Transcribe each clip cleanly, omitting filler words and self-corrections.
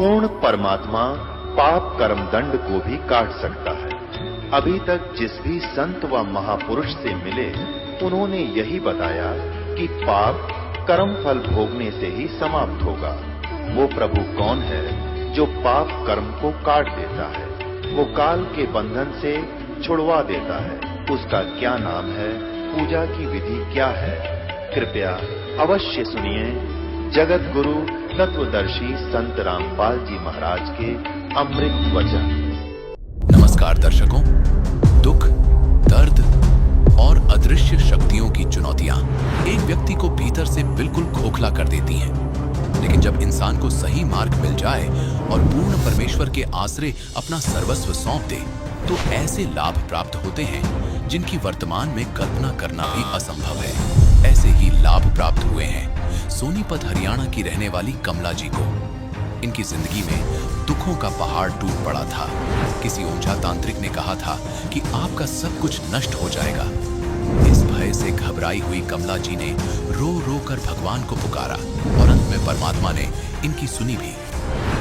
पूर्ण परमात्मा पाप कर्म दंड को भी काट सकता है। अभी तक जिस भी संत व महापुरुष से मिले उन्होंने यही बताया कि पाप कर्म फल भोगने से ही समाप्त होगा। वो प्रभु कौन है जो पाप कर्म को काट देता है, वो काल के बंधन से छुड़वा देता है। उसका क्या नाम है, पूजा की विधि क्या है? कृपया अवश्य सुनिए जगत गुरु तत्वदर्शी संत रामपाल जी महाराज के अमृत वचन। नमस्कार दर्शकों। दुख, दर्द और अदृश्य शक्तियों की चुनौतियां एक व्यक्ति को भीतर से बिल्कुल खोखला कर देती हैं। लेकिन जब इंसान को सही मार्ग मिल जाए और पूर्ण परमेश्वर के आश्रय अपना सर्वस्व सौंप दे तो ऐसे लाभ प्राप्त होते हैं जिनकी वर्तमान में कल्पना करना भी असंभव है। ऐसे ही लाभ प्राप्त हुए हैं सोनीपत हरियाणा की रहने वाली कमला जी को। इनकी जिंदगी में दुखों का पहाड़ टूट पड़ा था। किसी ऊंचा तांत्रिक ने कहा था कि आपका सब कुछ नष्ट हो जाएगा। इस भय से घबराई हुई कमला जी ने रो रो कर भगवान को पुकारा और अंत में परमात्मा ने इनकी सुनी भी।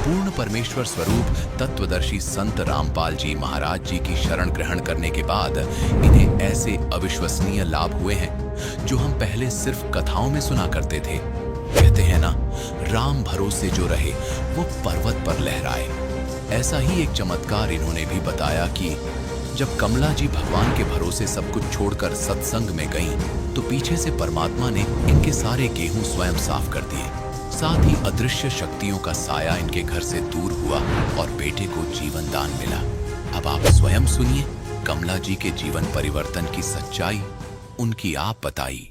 पूर्ण परमेश्वर स्वरूप तत्वदर्शी संत रामपाल जी महाराज जी की शरण ग्रहण करने के बाद इन्हें ऐसे अविश्वसनीय लाभ हुए हैं जो हम पहले सिर्फ कथाओं में सुना करते थे। कहते हैं ना, राम भरोसे जो रहे वो पर्वत पर लहराए। ऐसा ही एक चमत्कार इन्होंने भी बताया कि जब कमला जी भगवान के भरोसे सब कुछ छोड़कर सत्संग में गईं, तो पीछे से परमात्मा ने इनके सारे गेहूं स्वयं साफ कर दिए। साथ ही अदृश्य शक्तियों का साया इनके घर से दूर हुआ और बेटे को जीवन दान मिला। अब आप स्वयं सुनिए कमला जी के जीवन परिवर्तन की सच्चाई, उनकी आप बताई।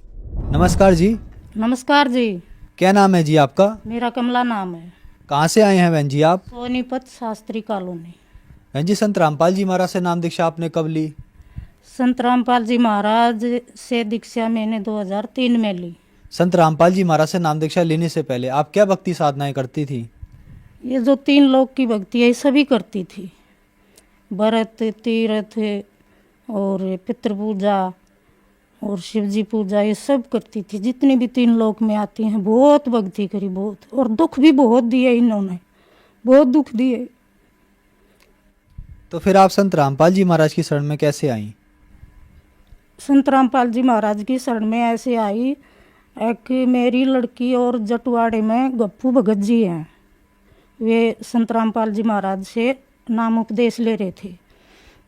नमस्कार जी। नमस्कार जी। क्या नाम है जी आपका? मेरा कमला नाम है। कहाँ से आए हैं बहन जी आप? सोनीपत शास्त्री कॉलोनी। बहन जी, संत रामपाल जी महाराज से नाम दीक्षा आपने कब ली? संत रामपाल जी महाराज से दीक्षा मैंने 2003 में ली। संत रामपाल जी महाराज से नाम दीक्षा लेने से पहले आप क्या भक्ति साधनाएं करती थी? ये जो 3 लोक की भक्ति है सभी करती थी। व्रत, तीर्थ और पितृ पूजा और शिवजी पूजा, ये सब करती थी। जितनी भी 3 लोक में आती हैं बहुत भक्ति करी, बहुत। और दुख भी बहुत दिए इन्होंने, बहुत दुख दिए। तो फिर आप संत रामपाल जी महाराज की शरण में कैसे आई? संत रामपाल जी महाराज की शरण में ऐसे आई, एक मेरी लड़की और जटवाड़े में गप्पू भगत जी हैं, वे संत रामपाल जी महाराज से नाम उपदेश ले रहे थे।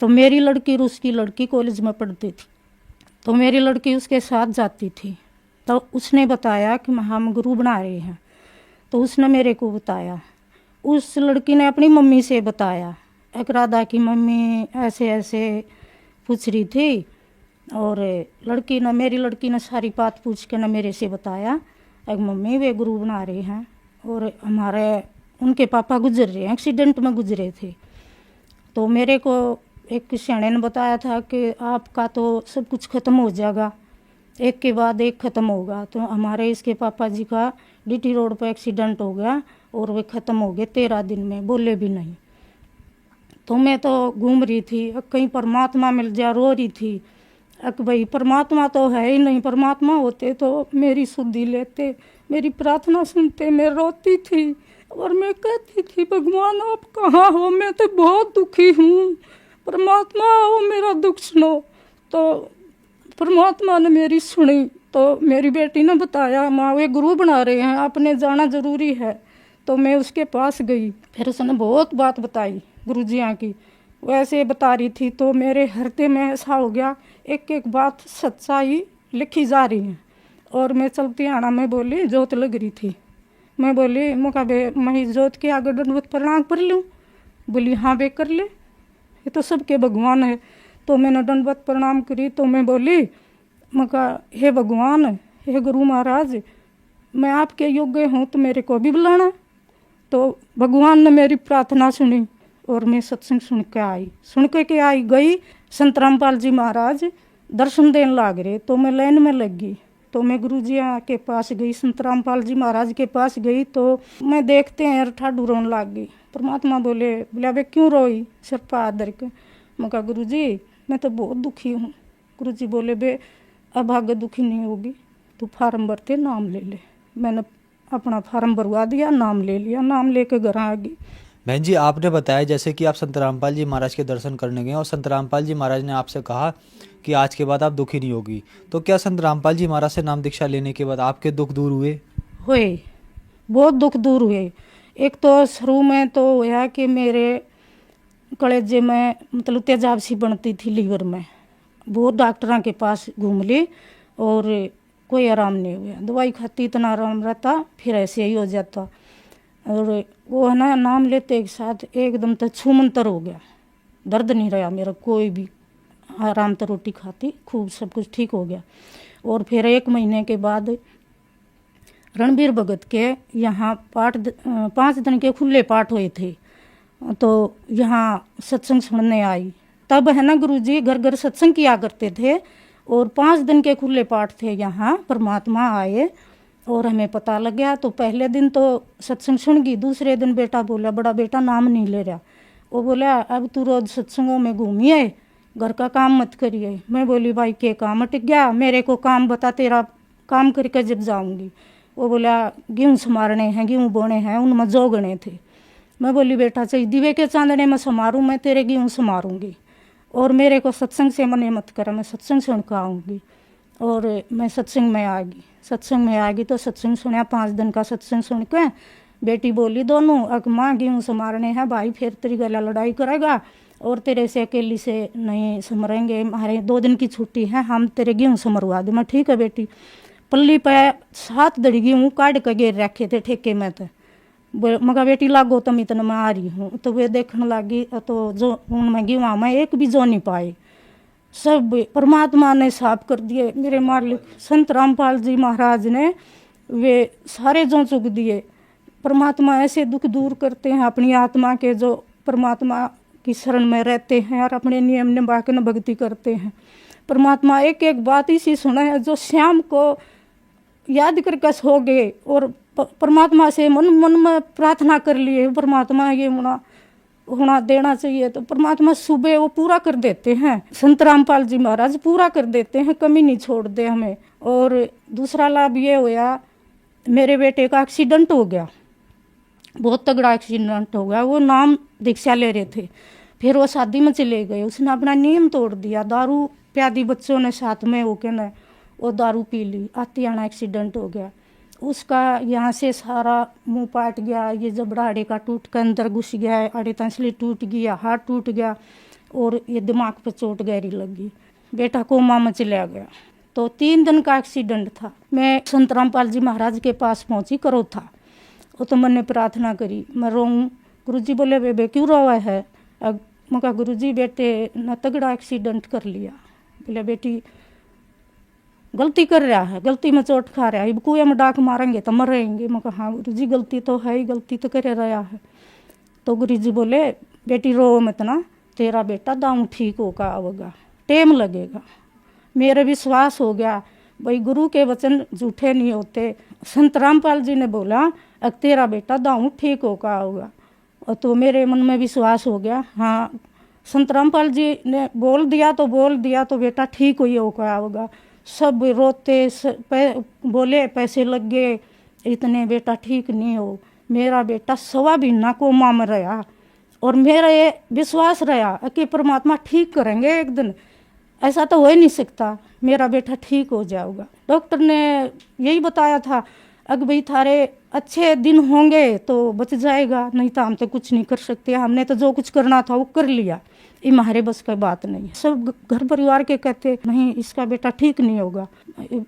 तो मेरी लड़की और उसकी लड़की कॉलेज में पढ़ती थी, तो मेरी लड़की उसके साथ जाती थी। तो उसने बताया कि हम गुरु बना रहे हैं, तो उसने मेरे को बताया। उस लड़की ने अपनी मम्मी से बताया, एक राधा की मम्मी ऐसे ऐसे पूछ रही थी, और मेरी लड़की ने सारी बात पूछ के ना मेरे से बताया, एक मम्मी वे गुरु बना रहे हैं और हमारे उनके पापा गुजर रहे हैं, एक्सीडेंट में गुजरे थे। तो मेरे को एक सियाने ने बताया था कि आपका तो सब कुछ ख़त्म हो जाएगा, एक के बाद एक ख़त्म होगा। तो हमारे इसके पापा जी का डीटी रोड पर एक्सीडेंट हो गया और वे ख़त्म हो गए 13 दिन में, बोले भी नहीं। तो मैं तो घूम रही थी, कहीं परमात्मा मिल जाए, रो रही थी। भाई परमात्मा तो है ही नहीं, परमात्मा होते तो मेरी सुधि लेते, मेरी प्रार्थना सुनते। मैं रोती थी और मैं कहती थी, भगवान आप कहाँ हो, मैं तो बहुत दुखी हूँ, परमात्मा आओ मेरा दुख सुनो। तो परमात्मा ने मेरी सुनी। तो मेरी बेटी ने बताया, माँ वे गुरु बना रहे हैं, आपने जाना ज़रूरी है। तो मैं उसके पास गई, फिर उसने बहुत बात बताई गुरु जी यहाँ की, वैसे बता रही थी। तो मेरे हृदय में ऐसा हो गया, एक एक बात सच्चाई लिखी जा रही है। और मैं चलती आना में बोली, जोत लग रही थी, मैं बोली मुका बे मैं जोत के आगे दंडवत प्रणाम कर लूँ? बोली हाँ बे कर ले, ये तो सबके भगवान है। तो मैंने दंडवत प्रणाम करी। तो मैं बोली, मका हे भगवान, हे गुरु महाराज, मैं आपके योग्य हूँ तो मेरे को भी बुलाना। तो भगवान ने मेरी प्रार्थना सुनी और मैं सत्संग सुन के आई गई। संत रामपाल जी महाराज दर्शन देने लग रहे, तो मैं लाइन में लग गई। तो मैं गुरु जी के पास गई, संत रामपाल जी महाराज के पास गई। तो मैं देखते हैं ठाडू रोने लग गई। परमात्मा बोले वे क्यों रोई सिर पर हाथ धर के? मैं कहा गुरु जी मैं तो बहुत दुखी हूँ। गुरु जी बोले बे अब आगे दुखी नहीं होगी, तू फार्म भरते नाम ले ले। मैंने अपना फार्म भरवा दिया, नाम ले लिया, नाम लेके घर आ गई। बहन जी, आपने बताया जैसे कि आप संत रामपाल जी महाराज के दर्शन करने गए और संत रामपाल जी महाराज ने आपसे कहा कि आज के बाद आप दुखी नहीं होगी, तो क्या संत रामपाल जी महाराज से नाम दीक्षा लेने के बाद आपके दुख दूर हुए? हुए, बहुत दुख दूर हुए। एक तो शुरू में तो हुआ कि मेरे कलेजे में मतलब तेजाब सी बनती थी लीवर में, बहुत डॉक्टरों के पास घूम ली और कोई आराम नहीं हुआ। दवाई खाती इतना आराम रहता, फिर ऐसे ही हो जाता। और वो है ना, नाम लेते एक साथ एकदम तो छूमंतर हो गया, दर्द नहीं रहा मेरा कोई भी, आराम तो रोटी खाती खूब, सब कुछ ठीक हो गया। और फिर 1 महीने के बाद रणबीर भगत के यहाँ पाठ 5 दिन के खुले पाठ हुए थे, तो यहाँ सत्संग सुनने आई। तब है ना गुरुजी घर घर सत्संग किया करते थे और 5 दिन के खुले पाठ थे। यहाँ परमात्मा आए और हमें पता लग गया। तो पहले दिन तो सत्संग सुन गई, दूसरे दिन बेटा बोला, बड़ा बेटा नाम नहीं ले रहा। वो बोला अब तू रोज सत्संगों में घूमिए, घर का काम मत करिए। मैं बोली भाई के काम अटक गया, मेरे को काम बता, तेरा काम करके जब जाऊंगी। वो बोला गेहूँ संवारने हैं, गेहूँ बोने हैं, उनमें जोगने थे। मैं बोली बेटा चाहिए दिवे के चांदने में संवारूँ, मैं तेरे गेहूँ संवारूँगी और मेरे को सत्संग से मने मत कर, मैं सत्संग सुन कर आऊँगी। और मैं सत्संग में आ गई। सत्संग में आ गई तो सत्संग सुना, 5 दिन का सत्संग सुन के बेटी बोली दोनों, अग माँ गेहूँ संवारने हैं भाई, फिर तेरी गला लड़ाई करेगा और तेरे से अकेली से नहीं संवरेंगे, हमारे 2 दिन की छुट्टी है, हम तेरे गेहूँ संवरवा दे। मैं ठीक है बेटी। पल्ली पे 7 दड़ी गेहूँ काट के घेर रखे थे ठेके में, तो मगा बेटी लागो तुम इतना मैं आ रही हूँ। तो वे देखने लगी तो जो उनमें गेहूँ में एक भी जो नहीं पाए, सब परमात्मा ने साफ कर दिए। मेरे मालिक संत रामपाल जी महाराज ने वे सारे जो चुग दिए। परमात्मा ऐसे दुख दूर करते हैं अपनी आत्मा के, जो परमात्मा की शरण में रहते हैं और अपने नियम निभा के भक्ति करते हैं। परमात्मा एक एक बात इसी सुना है, जो शाम को याद करके सो गए और परमात्मा से मन मन में प्रार्थना कर लिए, परमात्मा ये होना देना चाहिए, तो परमात्मा सुबह वो पूरा कर देते हैं। संत रामपाल जी महाराज पूरा कर देते हैं, कमी नहीं छोड़ते हमें। और दूसरा लाभ ये हुआ, मेरे बेटे का एक्सीडेंट हो गया, बहुत तगड़ा एक्सीडेंट हो गया। वो नाम दीक्षा ले रहे थे, फिर वो शादी में चले गए, उसने अपना नियम तोड़ दिया। दारू प्यादी बच्चों ने साथ में होके ना वो दारू पी ली, आती आना एक्सीडेंट हो गया उसका। यहाँ से सारा मुंह पाट गया, ये जबड़ा आड़े का टूट कर अंदर घुस गया, आड़े तंसली टूट गया, हाथ टूट गया और ये दिमाग पे चोट गहरी लगी। बेटा कोमा में चला गया। तो 3 दिन का एक्सीडेंट था। मैं संत रामपाल जी महाराज के पास पहुंची, करो था वो तो मैंने प्रार्थना करी, मैं रोऊं। गुरुजी बोले बेबे क्यों रोवा है? मैं कहा गुरुजी बेटे न तगड़ा एक्सीडेंट कर लिया। बोले बेटी गलती कर रहा है, गलती में चोट खा रहा है, अब कुएं में डाक मारेंगे तो मर रहेंगे। मैं कहा हाँ गुरुजी गलती तो है ही, गलती तो कर रहा है। तो गुरुजी बोले बेटी रो मत ना, तेरा बेटा दाऊं ठीक होगा, आवेगा, टाइम लगेगा। मेरे विश्वास हो गया भाई गुरु के वचन झूठे नहीं होते। संत रामपाल जी ने बोला अब तेरा बेटा दाऊं ठीक होगा आवेगा, और तो मेरे मन में विश्वास हो गया। हाँ संत रामपाल जी ने बोल दिया तो बेटा ठीक हुई होगा आवेगा। सब रोते बोले पैसे लग गए इतने, बेटा ठीक नहीं हो। मेरा बेटा 1.25 महीना कोमा में रहा और मेरा ये विश्वास रहा कि परमात्मा ठीक करेंगे एक दिन, ऐसा तो हो ही नहीं सकता, मेरा बेटा ठीक हो जाएगा। डॉक्टर ने यही बताया था अगर भाई थारे अच्छे दिन होंगे तो बच जाएगा, नहीं तो हम तो कुछ नहीं कर सकते, हमने तो जो कुछ करना था वो कर लिया, ये हमारे बस की बात नहीं है। सब घर परिवार के कहते नहीं इसका बेटा ठीक नहीं होगा,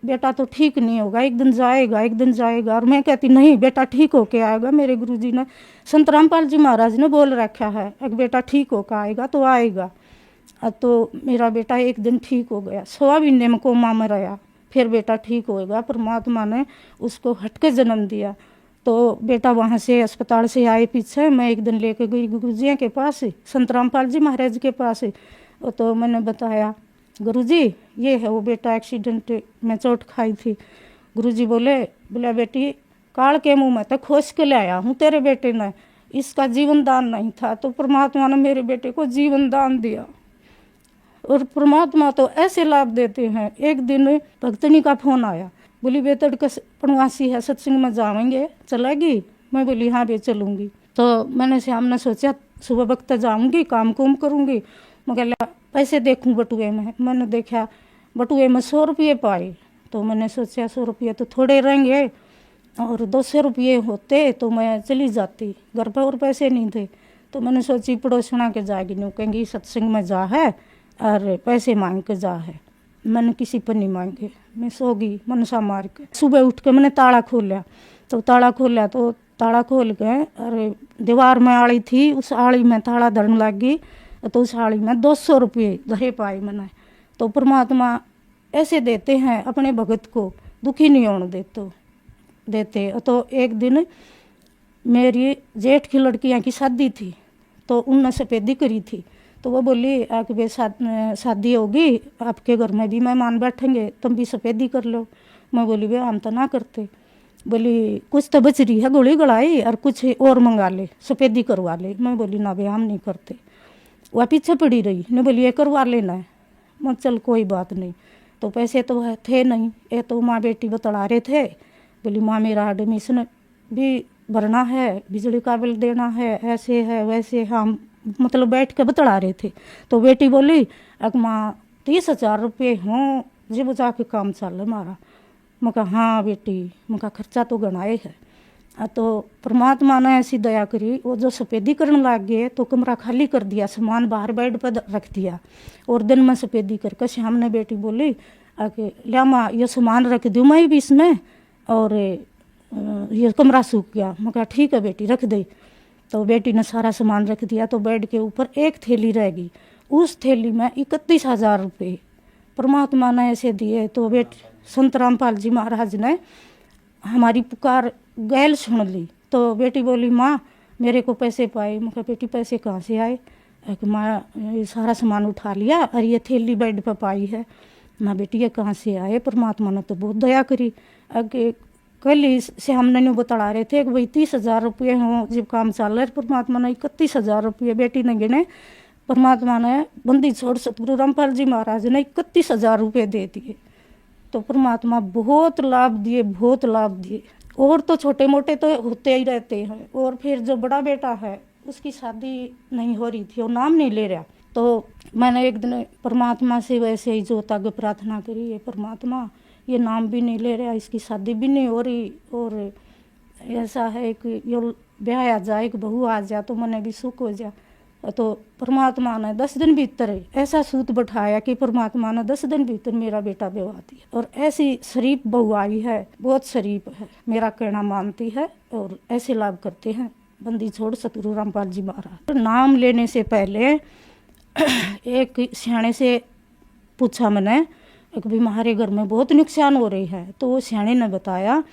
बेटा तो ठीक नहीं होगा, एक दिन जाएगा एक दिन जाएगा। और मैं कहती नहीं बेटा ठीक होके आएगा, मेरे गुरुजी ने संत रामपाल जी महाराज ने बोल रखा है अगर बेटा ठीक होकर आएगा तो आएगा। तो मेरा बेटा एक दिन ठीक हो गया, 1.25 महीने में कोमा में रहा, फिर बेटा ठीक होएगा। परमात्मा ने उसको हटके जन्म दिया। तो बेटा वहाँ से अस्पताल से आए पीछे, मैं एक दिन लेके गई गुरुजी के पास, संत रामपाल जी महाराज के पास। तो मैंने बताया गुरुजी ये है वो बेटा एक्सीडेंट में चोट खाई थी। गुरुजी बोले बेटी काल के मुँह में तो खोस के लाया हूँ तेरे बेटे ने, इसका जीवन दान नहीं था तो परमात्मा ने मेरे बेटे को जीवन दान दिया। और परमात्मा तो ऐसे लाभ देते हैं। एक दिन भक्तनी का फोन आया, बोली बेतड़ का पणवासी है, सत्संग में जाएंगे, चलेगी? मैं बोली हाँ बे चलूँगी। तो मैंने श्याम ने सोचा सुबह वक्त जाऊँगी, काम कुम करूँगी, मगर पैसे देखूँ बटुए में। मैंने देखा बटुए में 100 रुपये पाए, तो मैंने सोचा 100 रुपये तो थोड़े रहेंगे, और 200 रुपये होते तो मैं चली जाती, घर पर और पैसे नहीं थे। तो मैंने सोची पड़ोसना के जाएगी, नहीं कहेंगी सत्संग में जा है और पैसे मांग के जा है। मैंने किसी पर नहीं मांगे, मैं सो गई मनसा मार के। सुबह उठ के मैंने ताला खोला, तो ताला खोल के और दीवार में आड़ी थी, उस आड़ी में ताला धरने लग गई, तो उस आड़ी में 200 रुपये धरे पाए मैंने। तो परमात्मा ऐसे देते हैं अपने भगत को, दुखी नहीं होने देते। तो एक दिन मेरी जेठ की लड़कियां की शादी थी, तो उनने सफेदी करी थी। तो वो बोली आके बे शादी होगी, आपके घर में भी मेहमान बैठेंगे, तुम भी सफेदी कर लो। मैं बोली वे हम तो ना करते। बोली कुछ तो बच रही है गोली गड़ाई, और कुछ और मंगा ले, सफेदी करवा ले। मैं बोली ना बे हम नहीं करते। वह पीछे पड़ी रही, ने बोली ये करवा लेना है। मैं चल कोई बात नहीं। तो पैसे तो थे नहीं, ये तो माँ बेटी बतला रहे थे। बोली माँ मेरा एडमिशन भी भरना है, बिजली का बिल देना है, ऐसे है वैसे, हम मतलब बैठ के बतला रहे थे। तो बेटी बोली अग माँ 30,000 रुपये हों जब जाके काम चल हमारा। मैं कहा हाँ बेटी, मैं कहा खर्चा तो गणाए है। तो परमात्मा ने ऐसी दया करी, वो जो सफेदी करने लग गए तो कमरा खाली कर दिया, सामान बाहर बेड पर रख दिया, और दिन में सफेदी करके शाम ने बेटी बोली आके लिया माँ ये सामान रख दूँ मैं भी इसमें, और ये कमरा सूख गया। मैं कहा ठीक है बेटी रख दे। तो बेटी ने सारा सामान रख दिया। तो बेड के ऊपर एक थैली रहेगी, उस थैली में 31,000 रुपये परमात्मा ने ऐसे दिए। तो संत रामपाल जी महाराज ने हमारी पुकार गैल सुन ली। तो बेटी बोली माँ मेरे को पैसे पाए। मैं कहा बेटी पैसे कहाँ से आए? माँ ये सारा सामान उठा लिया और ये थैली बेड पर पाई है। माँ बेटी ये कहाँ से आए? परमात्मा ने तो बहुत दया करी। आगे कल से हमने न्यू बता रहे थे कि भाई 30,000 रुपये हों जब काम चल रहा है। परमात्मा ने 31,000 रुपये बेटी ने गिने। परमात्मा ने बंदी छोड़ सतगुरु रामपाल जी महाराज ने 31,000 रुपये दे दिए। तो परमात्मा बहुत लाभ दिए, बहुत लाभ दिए। और तो छोटे मोटे तो होते ही रहते हैं। और फिर जो बड़ा बेटा है उसकी शादी नहीं हो रही थी, वो नाम नहीं ले रहा। तो मैंने एक दिन परमात्मा से वैसे ही जो तक प्रार्थना करी, ये परमात्मा ये नाम भी नहीं ले रहा, इसकी शादी भी नहीं हो रही, और ऐसा है कि ये ब्याह आ जाए, एक बहू आ जाए तो मैंने भी सुख हो जाए। तो परमात्मा ने 10 दिन भीतर ऐसा सूत बैठाया कि परमात्मा ने 10 दिन भीतर मेरा बेटा विवाह दिया। और ऐसी शरीफ बहू आई है, बहुत शरीफ है, मेरा कहना मानती है, और ऐसे लाभ करते हैं बंदी छोड़ सतगुरु रामपाल जी महाराज। नाम लेने से पहले एक सियाने से पूछा मैंने कि भाई हमारे घर में बहुत नुकसान हो रही है। तो वो सियाने ने बताया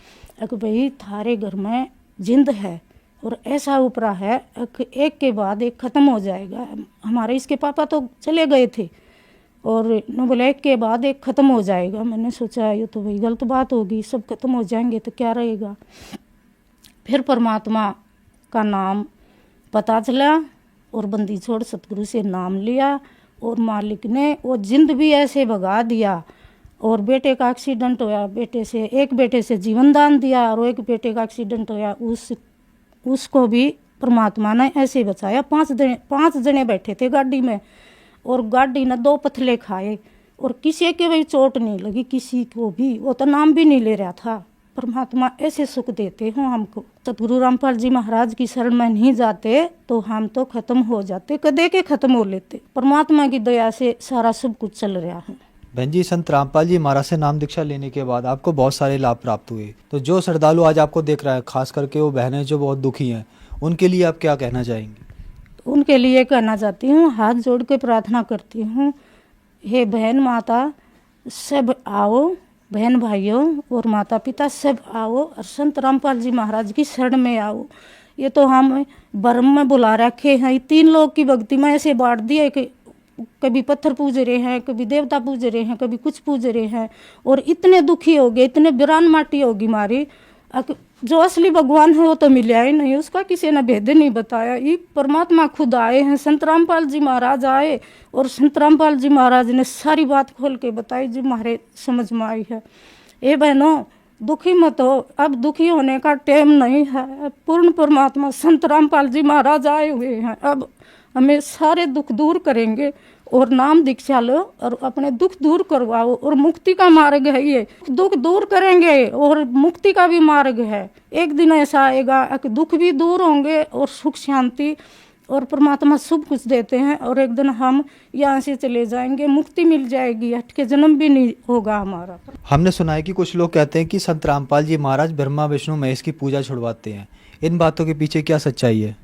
कि भाई थारे घर में जिंद है और ऐसा उपरा है कि एक के बाद एक ख़त्म हो जाएगा। हमारे इसके पापा तो चले गए थे, और न बोले एक के बाद एक ख़त्म हो जाएगा। मैंने सोचा ये तो भाई गलत बात होगी, सब ख़त्म हो जाएंगे तो क्या रहेगा। फिर परमात्मा का नाम पता चला और बंदी छोड़ सतगुरु से नाम लिया, और मालिक ने वो जिंद भी ऐसे भगा दिया। और बेटे का एक्सीडेंट होया, एक बेटे से जीवन दान दिया, और एक बेटे का एक्सीडेंट होया, उसको भी परमात्मा ने ऐसे बचाया। 5 जने बैठे थे गाड़ी में, और गाड़ी ने 2 पथले खाए, और किसी के भी चोट नहीं लगी, किसी को भी। वो तो नाम भी नहीं ले रहा था। परमात्मा ऐसे सुख देते हो हमको। सतगुरु रामपाल जी महाराज की शरण में नहीं जाते तो हम तो खत्म हो जाते, कदे के खत्म हो लेते। परमात्मा की दया से सारा सब कुछ चल रहा है। बहन जी, संत रामपाल जी महाराज से नाम दीक्षा लेने के बाद आपको बहुत सारे लाभ प्राप्त हुए। तो जो श्रद्धालु आज आपको देख रहा है, खास करके वो बहनें जो बहुत दुखी हैं, उनके लिए आप क्या कहना चाहेंगे? उनके लिए कहना चाहती हूँ, हाथ जोड़ के प्रार्थना करती हूँ, हे बहन माता सब आओ, बहन भाइयों और माता पिता सब आओ, और संत रामपाल जी महाराज की शरण में आओ। ये तो हम भरम में बुला रखे हैं। 3 लोग की भक्ति में ऐसे बांट दिए कि कभी पत्थर पूज रहे हैं, कभी देवता पूज रहे हैं, कभी कुछ पूज रहे हैं, और इतने दुखी हो गए, इतने बिरान माटी होगी मारी। जो असली भगवान है वो तो मिला ही नहीं, उसका किसी ने भेद नहीं बताया। ये परमात्मा खुद आए हैं, संत रामपाल जी महाराज आए, और संत रामपाल जी महाराज ने सारी बात खोल के बताई जो हमारे समझ में आई है। ए बहनों, दुखी मत हो, अब दुखी होने का टाइम नहीं है। पूर्ण परमात्मा संत रामपाल जी महाराज आए हुए हैं, अब हमें सारे दुख दूर करेंगे। और नाम दीक्षा लो और अपने दुख दूर करवाओ, और मुक्ति का मार्ग है ये। दुख दूर करेंगे और मुक्ति का भी मार्ग है। एक दिन ऐसा आएगा कि दुख भी दूर होंगे और सुख शांति और परमात्मा सब कुछ देते हैं, और एक दिन हम यहाँ से चले जाएंगे, मुक्ति मिल जाएगी, हट के जन्म भी नहीं होगा हमारा। हमने सुना है कि कुछ लोग कहते हैं कि संत रामपाल जी महाराज ब्रह्मा विष्णु महेश की पूजा छुड़वाते हैं। इन बातों के पीछे क्या सच्चाई है?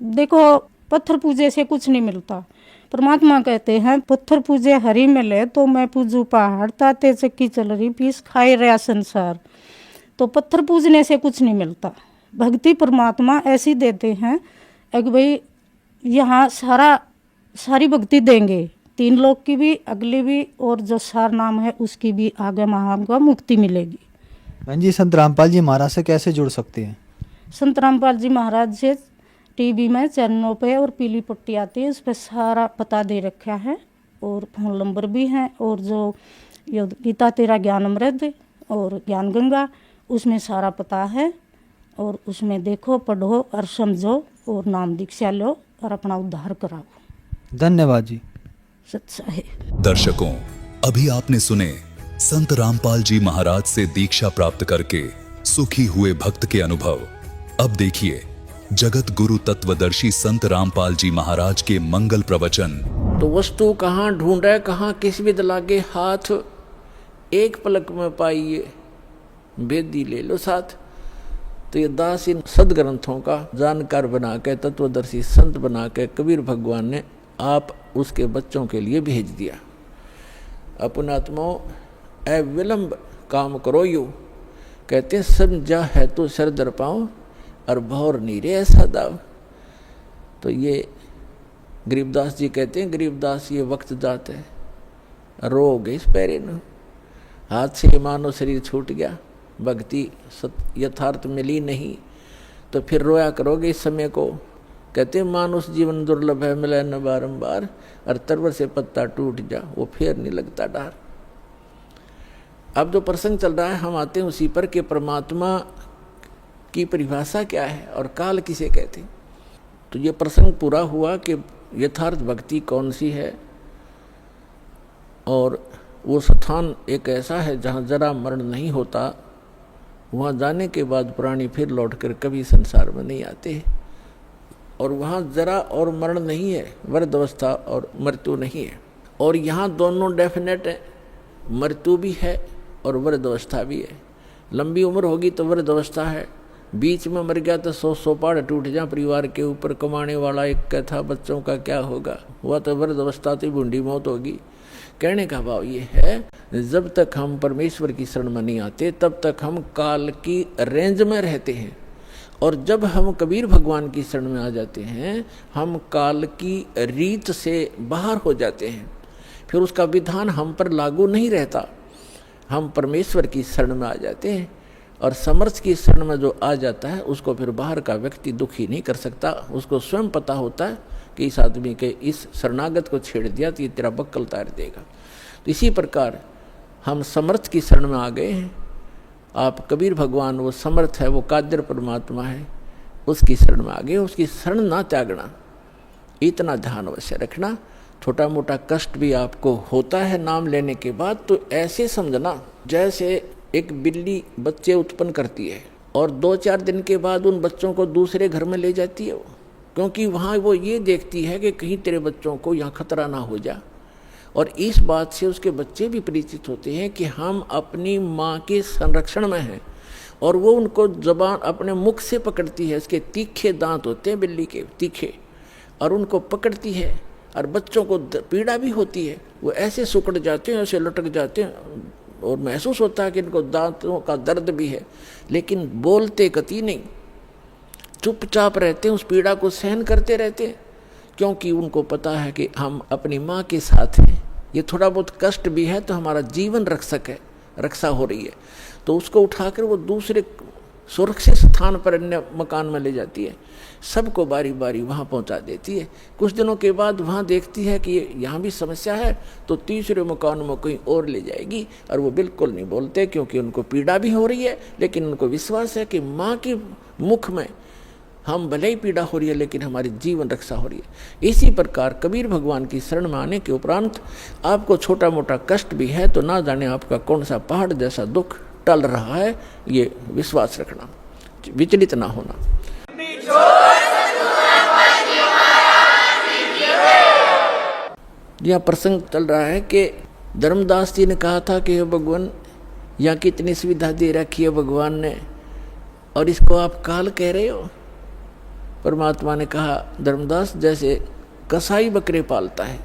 देखो, पत्थर पूजे से कुछ नहीं मिलता। परमात्मा कहते हैं पत्थर पूजे हरि मिले तो मैं पूजू पहाड़, ताते चक्की चल रही पीस खाए रहा संसार। तो पत्थर पूजने से कुछ नहीं मिलता। भक्ति परमात्मा ऐसी देते हैं कि भाई यहाँ सारी भक्ति देंगे, 3 लोक की भी, अगली भी, और जो सार नाम है उसकी भी आगे महामगा मुक्ति मिलेगी। बहन जी, संत रामपाल जी महाराज से कैसे जुड़ सकते हैं? संत रामपाल जी महाराज से टीवी में चैनलों पे और पीली पट्टी आती है, उस पर सारा पता दे रखा है, और फोन नंबर भी है। और जो ये गीता तेरा ज्ञान अमृत और ज्ञान गंगा, उसमें सारा पता है। और उसमें देखो, पढ़ो और समझो, और नाम दीक्षा लो और अपना उद्धार कराओ। धन्यवाद जी। सच्चा है। दर्शकों, अभी आपने सुने संत रामपाल जी महाराज से दीक्षा प्राप्त करके सुखी हुए भक्त के अनुभव। अब देखिए जगत गुरु तत्वदर्शी संत रामपाल जी महाराज के मंगल प्रवचन। तो वस्तु कहाँ ढूंढे, कहाँ किस विद लागे हाथ, एक पलक में पाइए बेदी ले लो साथ। तो ये दास इन सदग्रंथों का जानकार बना के, तत्वदर्शी संत बना के कबीर भगवान ने आप उसके बच्चों के लिए भेज दिया। अपनात्मो अविलंब काम करो यू, कहते समझा है तो सर दर पाओ और भौर नीरे ऐसा दाव। तो ये गरीबदास जी कहते हैं, गरीबदास ये वक्त जाते हैं, रो गए इस पैरे न, हाथ से मानो शरीर छूट गया, भक्ति यथार्थ मिली नहीं, तो फिर रोया करोगे इस समय को। कहते हैं मानुष जीवन दुर्लभ है, मिले न बारंबार, और तरवर से पत्ता टूट जा वो फिर नहीं लगता डार। अब जो प्रसंग चल रहा है हम आते हैं उसी पर कि परमात्मा की परिभाषा क्या है और काल किसे कहते हैं। तो ये प्रसंग पूरा हुआ कि यथार्थ भक्ति कौन सी है, और वो स्थान एक ऐसा है जहाँ जरा मरण नहीं होता। वहाँ जाने के बाद प्राणी फिर लौटकर कभी संसार में नहीं आते, और वहाँ जरा और मरण नहीं है, वृद्ध अवस्था और मृत्यु नहीं है। और यहाँ दोनों डेफिनेट है, मृत्यु भी है और वृद्ध अवस्था भी है। लंबी उम्र होगी तो वृद्ध अवस्था है, बीच में मर गया तो 100 पहाड़ टूट जा परिवार के ऊपर, कमाने वाला एक था, बच्चों का क्या होगा, हुआ तो वृद्ध अवस्था तो बूढ़ी मौत होगी। कहने का भाव ये है, जब तक हम परमेश्वर की शरण में नहीं आते तब तक हम काल की रेंज में रहते हैं, और जब हम कबीर भगवान की शरण में आ जाते हैं हम काल की रीत से बाहर हो जाते हैं। फिर उसका विधान हम पर लागू नहीं रहता, हम परमेश्वर की शरण में आ जाते हैं। और समर्थ की शरण में जो आ जाता है उसको फिर बाहर का व्यक्ति दुखी नहीं कर सकता। उसको स्वयं पता होता है कि इस आदमी के इस शरणागत को छेड़ दिया तो ये तेरा बक्कल तार देगा। तो इसी प्रकार हम समर्थ की शरण में आ गए हैं। आप कबीर भगवान वो समर्थ है, वो कादिर परमात्मा है, उसकी शरण में आ गए। उसकी शरण ना त्यागना, इतना ध्यान अवश्य रखना। छोटा मोटा कष्ट भी आपको होता है नाम लेने के बाद, तो ऐसे समझना जैसे एक बिल्ली बच्चे उत्पन्न करती है और 2-4 दिन के बाद उन बच्चों को दूसरे घर में ले जाती है, क्योंकि वहाँ वो ये देखती है कि कहीं तेरे बच्चों को यहाँ खतरा ना हो जा। और इस बात से उसके बच्चे भी परिचित होते हैं कि हम अपनी माँ के संरक्षण में हैं, और वो उनको जबान अपने मुख से पकड़ती है। इसके तीखे दांत होते हैं बिल्ली के, तीखे, और उनको पकड़ती है। और बच्चों को पीड़ा भी होती है, वो ऐसे सुकड़ जाते हैं, ऐसे लटक जाते हैं, और महसूस होता है कि इनको दांतों का दर्द भी है, लेकिन बोलते कतई नहीं, चुपचाप रहते हैं, उस पीड़ा को सहन करते रहते हैं, क्योंकि उनको पता है कि हम अपनी माँ के साथ हैं। ये थोड़ा बहुत कष्ट भी है तो हमारा जीवन रक्षक है, रक्षा हो रही है। तो उसको उठाकर वो दूसरे सुरक्षित स्थान पर अन्य मकान में ले जाती है, सबको बारी बारी वहाँ पहुँचा देती है। कुछ दिनों के बाद वहाँ देखती है कि यहाँ भी समस्या है, तो तीसरे मकान में कहीं और ले जाएगी। और वो बिल्कुल नहीं बोलते, क्योंकि उनको पीड़ा भी हो रही है, लेकिन उनको विश्वास है कि माँ के मुख में हम भले ही पीड़ा हो रही है, लेकिन हमारी जीवन रक्षा हो रही है। इसी प्रकार कबीर भगवान की शरण में आने के उपरांत आपको छोटा मोटा कष्ट भी है, तो ना जाने आपका कौन सा पहाड़ जैसा दुख टल रहा है, ये विश्वास रखना, विचलित ना होना। यह प्रसंग चल रहा है कि धर्मदास जी ने कहा था कि भगवान, यहाँ कितनी सुविधा दे रखी है भगवान ने, और इसको आप काल कह रहे हो। परमात्मा ने कहा, धर्मदास, जैसे कसाई बकरे पालता है,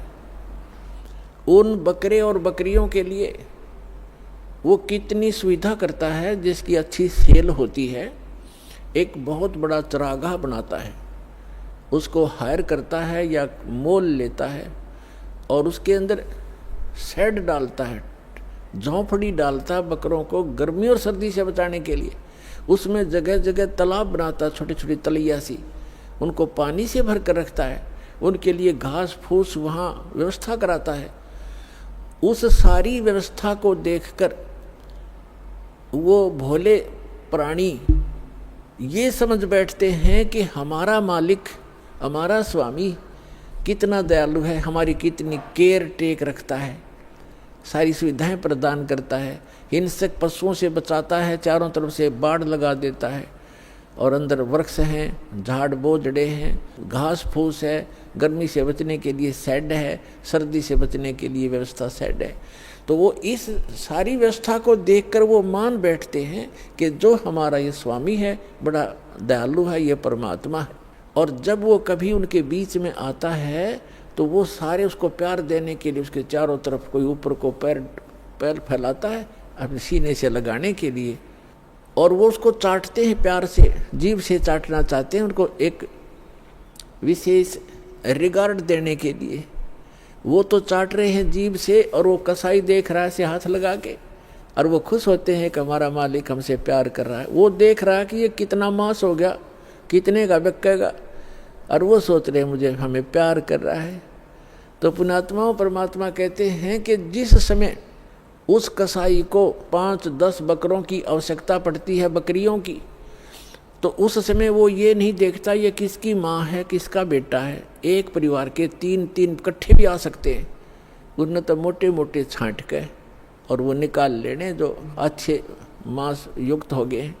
उन बकरे और बकरियों के लिए वो कितनी सुविधा करता है, जिसकी अच्छी सेल होती है। एक बहुत बड़ा चरागाह बनाता है, उसको हायर करता है या मोल लेता है, और उसके अंदर शेड डालता है, झोंपड़ी डालता है बकरों को गर्मी और सर्दी से बचाने के लिए। उसमें जगह जगह तालाब बनाता है, छोटी छोटी तलैया सी, उनको पानी से भर कर रखता है, उनके लिए घास फूस वहाँ व्यवस्था कराता है। उस सारी व्यवस्था को देखकर वो भोले प्राणी ये समझ बैठते हैं कि हमारा मालिक, हमारा स्वामी कितना दयालु है, हमारी कितनी केयर टेक रखता है, सारी सुविधाएं प्रदान करता है, हिंसक पशुओं से बचाता है, चारों तरफ से बाड़ लगा देता है, और अंदर वृक्ष हैं, झाड़ बोझड़े हैं, घास फूस है, गर्मी से बचने के लिए शेड है, सर्दी से बचने के लिए व्यवस्था शेड है। तो वो इस सारी व्यवस्था को देखकर वो मान बैठते हैं कि जो हमारा ये स्वामी है बड़ा दयालु है, ये परमात्मा है। और जब वो कभी उनके बीच में आता है तो वो सारे उसको प्यार देने के लिए उसके चारों तरफ कोई ऊपर को पैर फैलाता है अपने सीने से लगाने के लिए, और वो उसको चाटते हैं प्यार से, जीभ से चाटना चाहते हैं, उनको एक विशेष रिगार्ड देने के लिए। वो तो चाट रहे हैं जीभ से, और वो कसाई देख रहा है से हाथ लगा के, और वो खुश होते हैं कि हमारा मालिक हमसे प्यार कर रहा है। वो देख रहा है कि ये कितना मांस हो गया, कितने का बिकेगा, और वो सोच रहे हैं मुझे हमें प्यार कर रहा है। तो पुण्यात्मा परमात्मा कहते हैं कि जिस समय उस कसाई को 5-10 बकरों की आवश्यकता पड़ती है, बकरियों की, तो उस समय वो ये नहीं देखता ये किसकी माँ है, किसका बेटा है। एक परिवार के 3-3 इकट्ठे भी आ सकते हैं, उनने तो मोटे मोटे छांट के और वो निकाल लेने जो अच्छे मांस युक्त हो गए,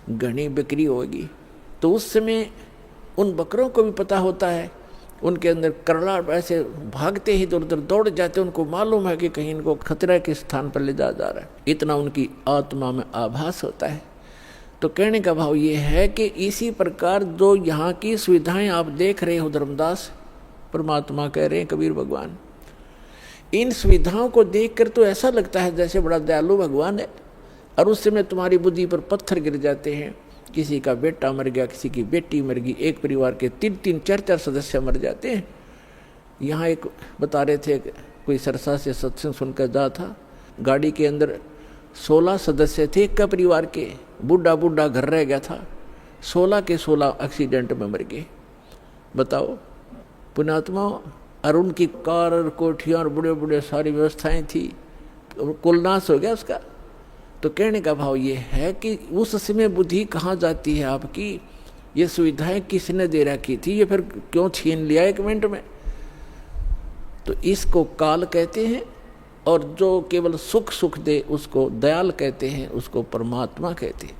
घनी बिक्री होगी। तो उस समय उन बकरों को भी पता होता है, उनके अंदर करड़ा ऐसे भागते ही इधर उधर दौड़ जाते, उनको मालूम है कि कहीं इनको खतरे के स्थान पर ले जा रहा है, इतना उनकी आत्मा में आभास होता है। तो कहने का भाव ये है कि इसी प्रकार जो यहाँ की सुविधाएं आप देख रहे हो धर्मदास, परमात्मा कह रहे हैं कबीर भगवान, इन सुविधाओं को देखकर तो ऐसा लगता है जैसे बड़ा दयालु भगवान है, और उस समय तुम्हारी बुद्धि पर पत्थर गिर जाते हैं। किसी का बेटा मर गया, किसी की बेटी मर गई, एक परिवार के 3-3, 4-4 सदस्य मर जाते हैं। यहाँ एक बता रहे थे, कोई सरसा से सत्संग सुनकर जा था, गाड़ी के अंदर 16 सदस्य थे एक का परिवार के, बूढ़ा बूढ़ा घर रह गया था, 16 के 16 एक्सीडेंट में मर गए। बताओ पुण्यात्मा, और उनकी कार और कोठियाँ और बड़े बड़े सारी व्यवस्थाएं थी, कुल नाश हो गया उसका। तो कहने का भाव ये है कि उस समय बुद्धि कहाँ जाती है आपकी, ये सुविधाएं किसने दे रखी थी, ये फिर क्यों छीन लिया 1 मिनट में। तो इसको काल कहते हैं, और जो केवल सुख सुख दे उसको दयाल कहते हैं, उसको परमात्मा कहते हैं।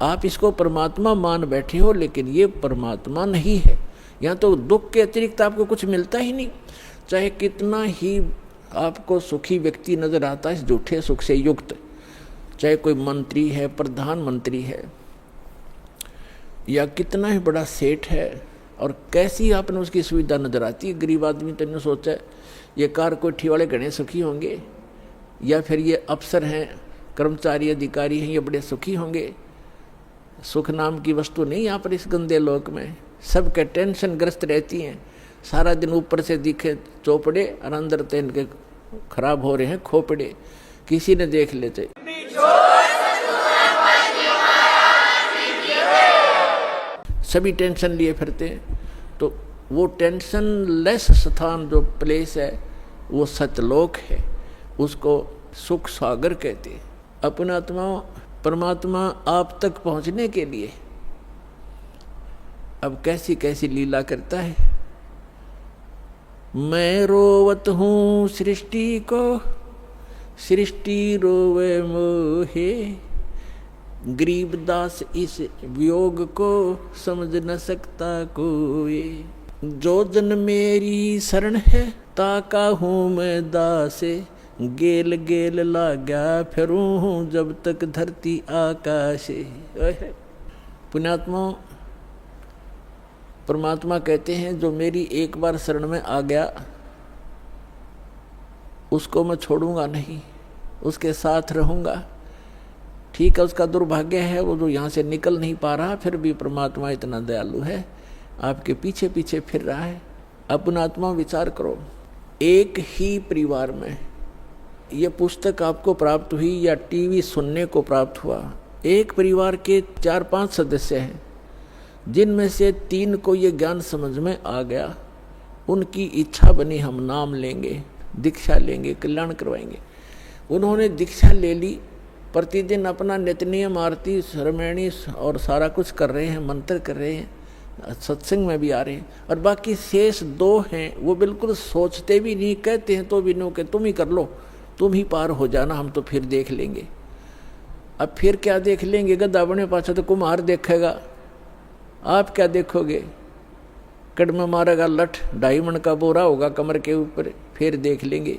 आप इसको परमात्मा मान बैठे हो, लेकिन ये परमात्मा नहीं है। यहाँ तो दुख के अतिरिक्त आपको कुछ मिलता ही नहीं, चाहे कितना ही आपको सुखी व्यक्ति नजर आता है इस झूठे सुख से युक्त, चाहे कोई मंत्री है, प्रधानमंत्री है, या कितना ही बड़ा सेठ है, और कैसी आपने उसकी सुविधा नजर आती है। गरीब आदमी तो नहीं सोचा ये कार कोठी वाले घने सुखी होंगे, या फिर ये अफसर हैं, कर्मचारी अधिकारी हैं, ये बड़े सुखी होंगे। सुख नाम की वस्तु नहीं यहाँ पर इस गंदे लोक में, सबके टेंशन ग्रस्त रहती हैं, सारा दिन ऊपर से दिखे चौपड़े और अंदर तो इनके खराब हो रहे हैं खोपड़े, किसी ने देख लेते। सभी टेंशन लिए फिरते हैं। तो वो टेंशन लेस स्थान जो प्लेस है वो सतलोक है, उसको सुख सागर कहते हैं। अपना आत्मा परमात्मा आप तक पहुंचने के लिए अब कैसी कैसी लीला करता है। मैं रोवत हूँ सृष्टि को, सृष्टि रोवे मोहे, गरीबदास इस वियोग को समझ न सकता कोई। जो जन मेरी शरण है ताका हूँ मैं दासे, गेल गेल लाग्या फिरूं हूँ जब तक धरती आकाशे। पुण्यात्मा परमात्मा कहते हैं जो मेरी एक बार शरण में आ गया उसको मैं छोड़ूंगा नहीं, उसके साथ रहूंगा। ठीक है, उसका दुर्भाग्य है वो जो यहाँ से निकल नहीं पा रहा, फिर भी परमात्मा इतना दयालु है, आपके पीछे पीछे फिर रहा है। अपना आत्मा विचार करो, एक ही परिवार में ये पुस्तक आपको प्राप्त हुई या टीवी सुनने को प्राप्त हुआ, एक परिवार के 4-5 सदस्य हैं जिनमें से 3 को ये ज्ञान समझ में आ गया, उनकी इच्छा बनी हम नाम लेंगे, दीक्षा लेंगे, कल्याण करवाएंगे। उन्होंने दीक्षा ले ली, प्रतिदिन अपना नित्य आरती श्रमणी और सारा कुछ कर रहे हैं, मंत्र कर रहे हैं, सत्संग में भी आ रहे हैं। और बाकी शेष 2 हैं वो बिल्कुल सोचते भी नहीं, कहते हैं तो भी नो के तुम ही कर लो, तुम ही पार हो जाना, हम तो फिर देख लेंगे। अब फिर क्या देख लेंगे, गधा बने पाछा तो कुम्हार देखेगा, आप क्या देखोगे। कड़ में मारेगा लठ, 2.5 मन का बोरा होगा कमर के ऊपर, फिर देख लेंगे।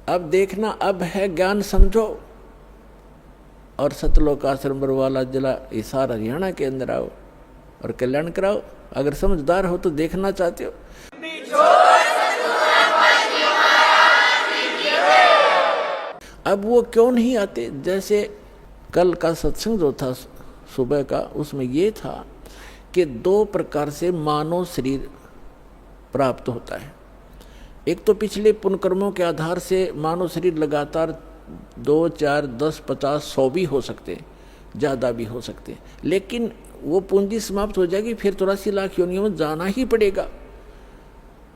अब देखना अब है, ज्ञान समझो और सतलोक आश्रम बरवाला जिला हिसार हरियाणा के अंदर आओ और कल्याण कराओ। अगर समझदार हो तो देखना चाहते हो। अब वो क्यों नहीं आते, जैसे कल का सत्संग जो था सुबह का, उसमें ये था कि 2 प्रकार से मानव शरीर प्राप्त होता है। एक तो पिछले पुण्यकर्मों के आधार से मानव शरीर लगातार 2, 4, 10, 50, 100 भी हो सकते हैं, ज़्यादा भी हो सकते हैं, लेकिन वो पूंजी समाप्त हो जाएगी, फिर 83 लाख योनियों में जाना ही पड़ेगा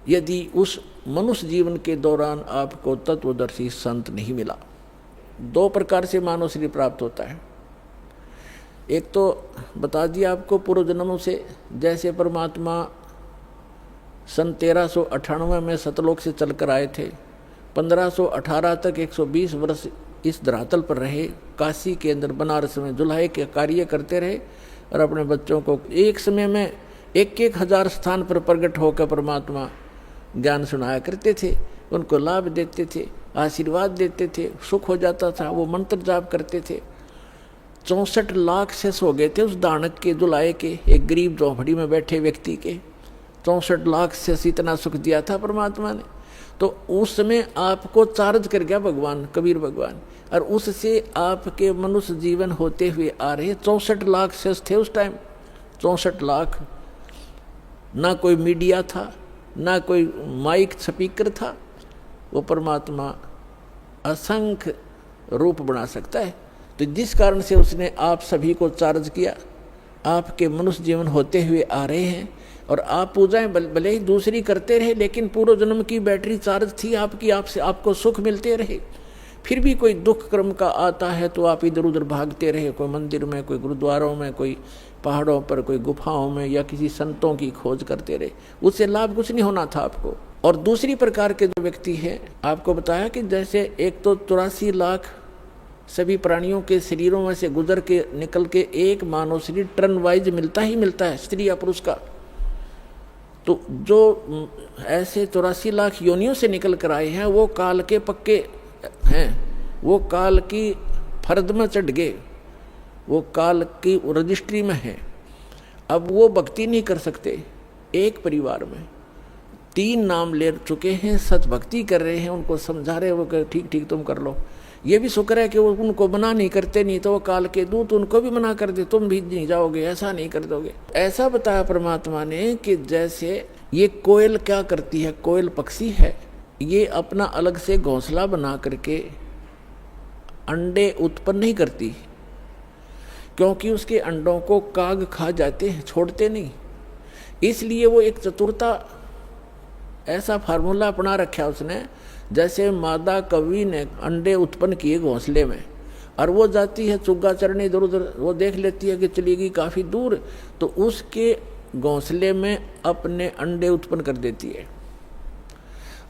यदि उस मनुष्य जीवन के दौरान आपको तत्वदर्शी संत नहीं मिला। 2 प्रकार से मानव शरीर प्राप्त होता है। एक तो बता दिया आपको पूर्व जन्मों से, जैसे परमात्मा सन 1398 में सतलोक से चलकर आए थे, 1518 तक 120 वर्ष इस धरातल पर रहे, काशी के अंदर बनारस में जुल्हे के कार्य करते रहे और अपने बच्चों को एक समय में 1-1 हजार स्थान पर प्रकट होकर परमात्मा ज्ञान सुनाया करते थे, उनको लाभ देते थे, आशीर्वाद देते थे, सुख हो जाता था, वो मंत्र जाप करते थे। 64 लाख शेष हो गए थे उस दानक के, जुलाए के, एक गरीब झोंपड़ी में बैठे व्यक्ति के 64 लाख शेष इतना सुख दिया था परमात्मा ने। तो उस समय आपको चार्ज कर गया भगवान, कबीर भगवान, और उससे आपके मनुष्य जीवन होते हुए आ रहे 64 लाख शेष थे उस टाइम। 64 लाख, ना कोई मीडिया था, ना कोई माइक स्पीकर था। वो परमात्मा असंख्य रूप बना सकता है। तो जिस कारण से उसने आप सभी को चार्ज किया, आपके मनुष्य जीवन होते हुए आ रहे हैं और आप पूजाएं भले ही दूसरी करते रहे, लेकिन पूर्व जन्म की बैटरी चार्ज थी आपकी, आपसे आपको सुख मिलते रहे। फिर भी कोई दुख क्रम का आता है तो आप इधर उधर भागते रहे, कोई मंदिर में, कोई गुरुद्वारों में, कोई पहाड़ों पर, कोई गुफाओं में, या किसी संतों की खोज करते रहे, उससे लाभ कुछ नहीं होना था आपको। और दूसरी प्रकार के जो व्यक्ति हैं, आपको बताया कि जैसे एक तो 83 लाख सभी प्राणियों के शरीरों में से गुजर के निकल के एक मानव शरीर टर्न वाइज मिलता ही मिलता है, स्त्री या पुरुष का। तो जो ऐसे 84 लाख योनियों से निकल कर आए हैं वो काल के पक्के हैं, वो काल की फर्द में चढ़ गए, वो काल की रजिस्ट्री में है। अब वो भक्ति नहीं कर सकते। एक परिवार में 3 नाम ले चुके हैं, सच भक्ति कर रहे हैं, उनको समझा रहे हैं, वो ठीक ठीक तुम कर लो। ये भी शुक्र है कि वो उनको मना नहीं करते, नहीं तो वो काल के दूत उनको भी मना कर दे, तुम भी नहीं जाओगे, ऐसा नहीं कर दोगे। ऐसा बताया परमात्मा ने कि जैसे ये कोयल क्या करती है, कोयल पक्षी है, ये अपना अलग से घोंसला बना करके अंडे उत्पन्न नहीं करती, क्योंकि उसके अंडों को काग खा जाते हैं, छोड़ते नहीं। इसलिए वो एक चतुरता, ऐसा फार्मूला अपना रखा उसने, जैसे मादा कौवी ने अंडे उत्पन्न किए घोंसले में, और वो जाती है चुग्गा चरने इधर उधर, वो देख लेती है कि चलेगी काफ़ी दूर, तो उसके घोंसले में अपने अंडे उत्पन्न कर देती है।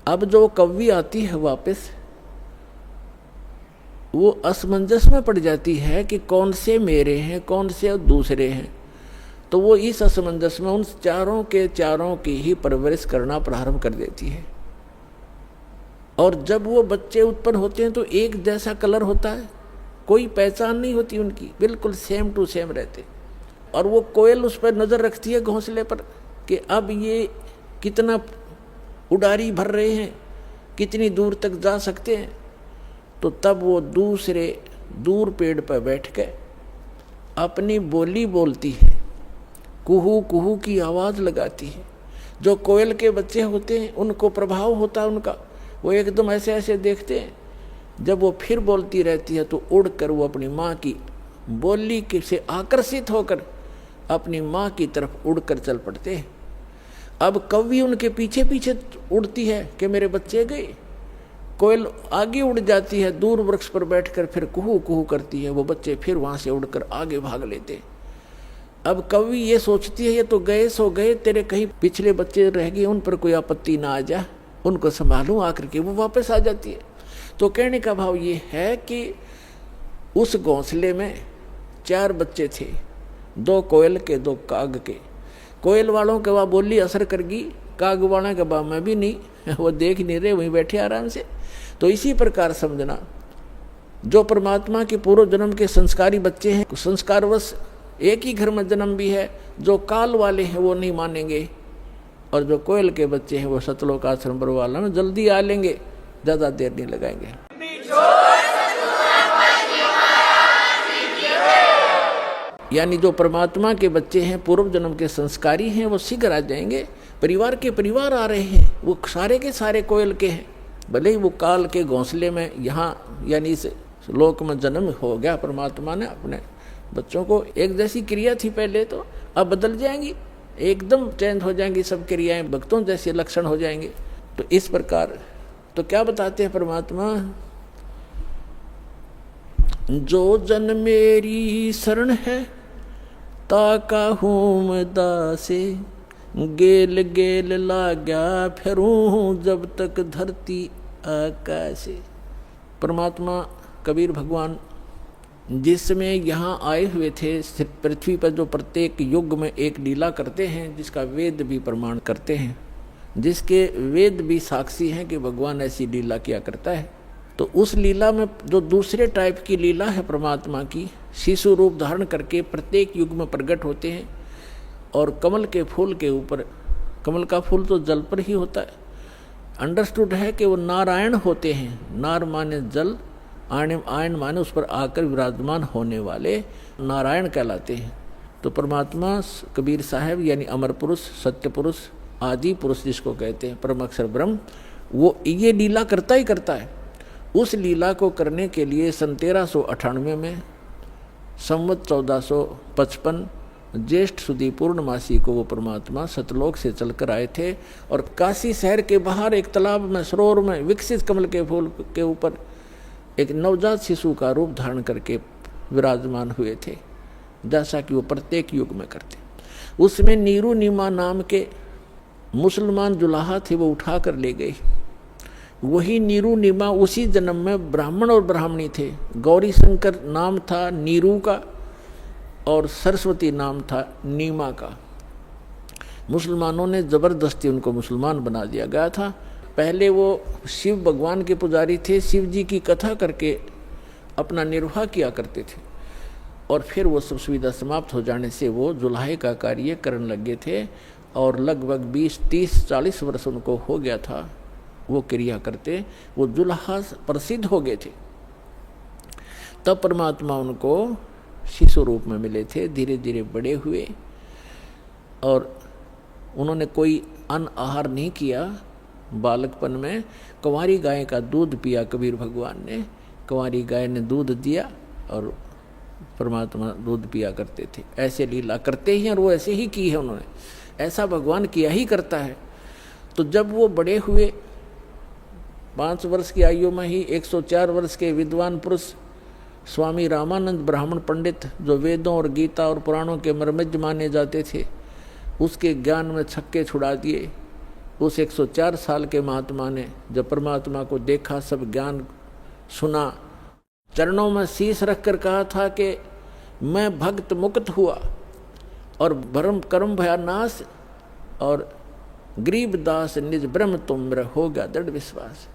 अब जो कौवी आती है वापस, वो असमंजस में पड़ जाती है कि कौन से मेरे हैं, कौन से दूसरे हैं। तो वो इस असमंजस में उन चारों के चारों की ही परवरिश करना प्रारंभ कर देती है। और जब वो बच्चे उत्पन्न होते हैं तो एक जैसा कलर होता है, कोई पहचान नहीं होती उनकी, बिल्कुल सेम टू सेम रहते। और वो कोयल उस पर नज़र रखती है घोंसले पर कि अब ये कितना उड़ारी भर रहे हैं, कितनी दूर तक जा सकते हैं। तो तब वो दूसरे दूर पेड़ पर बैठ के अपनी बोली बोलती है, कुहू कुहू की आवाज़ लगाती है। जो कोयल के बच्चे होते हैं उनको प्रभाव होता है उनका, वो एकदम ऐसे ऐसे देखते हैं। जब वो फिर बोलती रहती है तो उड़कर वो अपनी माँ की बोली से आकर्षित होकर अपनी माँ की तरफ उड़कर चल पड़ते हैं। अब कौवी उनके पीछे पीछे उड़ती है कि मेरे बच्चे गए, कोयल आगे उड़ जाती है, दूर वृक्ष पर बैठकर फिर कुहू कुहू करती है, वो बच्चे फिर वहाँ से उड़कर आगे भाग लेते हैं। अब कौवी ये सोचती है ये तो गए सो गए, तेरे कहीं पिछले बच्चे रह गए, उन पर कोई आपत्ति ना आ जाए, उनको संभालूं, आकर के वो वापस आ जाती है। तो कहने का भाव ये है कि उस घोंसले में 4 बच्चे थे, 2 कोयल के 2 काग के। कोयल वालों के वहाँ बोली असर कर गई, काग वालों के वहाँ में भी नहीं, वो देख नहीं रहे, वहीं बैठे आराम से। तो इसी प्रकार समझना, जो परमात्मा के पूर्व जन्म के संस्कारी बच्चे हैं, संस्कारवश एक ही घर में जन्म भी है, जो काल वाले हैं वो नहीं मानेंगे, और जो कोयल के बच्चे हैं वो सतलोक आश्रम बरवाला में जल्दी आ लेंगे, ज़्यादा देर नहीं लगाएंगे। यानी जो परमात्मा के बच्चे हैं, पूर्व जन्म के संस्कारी हैं, वो शीघ्र आ जाएंगे। परिवार के परिवार आ रहे हैं, वो सारे के सारे कोयल के हैं, भले ही वो काल के घोंसले में यहाँ यानी इस लोक में जन्म हो गया। परमात्मा ने अपने बच्चों को, एक जैसी क्रिया थी पहले, तो अब बदल जाएंगी, एकदम चेंज हो जाएंगी सब क्रियाएं, भक्तों जैसे लक्षण हो जाएंगे। तो इस प्रकार तो क्या बताते हैं परमात्मा, जो जन मेरी शरण है ताका हूँ दासे, गेल गेल लाग्या फिरूं जब तक धरती आकाशे। परमात्मा कबीर भगवान जिस समय यहाँ आए हुए थे पृथ्वी पर, जो प्रत्येक युग में एक लीला करते हैं, जिसका वेद भी प्रमाण करते हैं, जिसके वेद भी साक्षी हैं कि भगवान ऐसी लीला किया करता है। तो उस लीला में जो दूसरे टाइप की लीला है परमात्मा की, शिशु रूप धारण करके प्रत्येक युग में प्रकट होते हैं। और कमल के फूल के ऊपर, कमल का फूल तो जल पर ही होता है, अंडरस्टूड है कि वो नारायण होते हैं। नार माने जल, आयन माने उस पर आकर विराजमान होने वाले नारायण कहलाते हैं। तो परमात्मा कबीर साहब यानी अमर पुरुष, सत्य पुरुष, आदि पुरुष जिसको कहते हैं, परम अक्षर ब्रह्म, वो ये लीला करता ही करता है। उस लीला को करने के लिए सन 1398 में संवत 1455 ज्येष्ठ सुदी पूर्णमासी को वो परमात्मा सतलोक से चलकर आए थे, और काशी शहर के बाहर एक तालाब में, सरोवर में विकसित कमल के फूल के ऊपर एक नवजात शिशु का रूप धारण करके विराजमान हुए थे, जैसा कि वो प्रत्येक युग में करते। उसमें नीरू नीमा नाम के मुसलमान जुलाहा थे, वो उठा कर ले गए। वही नीरू नीमा उसी जन्म में ब्राह्मण और ब्राह्मणी थे। गौरी शंकर नाम था नीरू का, और सरस्वती नाम था नीमा का। मुसलमानों ने ज़बरदस्ती उनको मुसलमान बना दिया गया था। पहले वो शिव भगवान के पुजारी थे, शिव जी की कथा करके अपना निर्वाह किया करते थे, और फिर वो सब सुविधा समाप्त हो जाने से वो जुलाहे का कार्य करने लगे थे, और लगभग 20, 30, 40 वर्ष उनको हो गया था वो क्रिया करते, वो जुलाहा प्रसिद्ध हो गए थे। तब परमात्मा उनको शिशु रूप में मिले थे, धीरे धीरे बड़े हुए, और उन्होंने कोई अन्न आहार नहीं किया। बालकपन में कुंवारी गाय का दूध पिया कबीर भगवान ने, कुंवारी गाय ने दूध दिया और परमात्मा दूध पिया करते थे। ऐसे लीला करते ही और वो ऐसे ही की है उन्होंने, ऐसा भगवान किया ही करता है। तो जब वो बड़े हुए 5 वर्ष की आयु में ही 104 वर्ष के विद्वान पुरुष स्वामी रामानंद ब्राह्मण पंडित, जो वेदों और गीता और पुराणों के मर्मज्ञ माने जाते थे, उसके ज्ञान में छक्के छुड़ा दिए। उस 104 साल के महात्मा ने जब परमात्मा को देखा, सब ज्ञान सुना, चरणों में शीश रखकर कहा था कि मैं भक्त मुक्त हुआ और भरम कर्म भया नाश और गरीब दास निज ब्रह्म तुम मेरा हो गया दृढ़ विश्वास।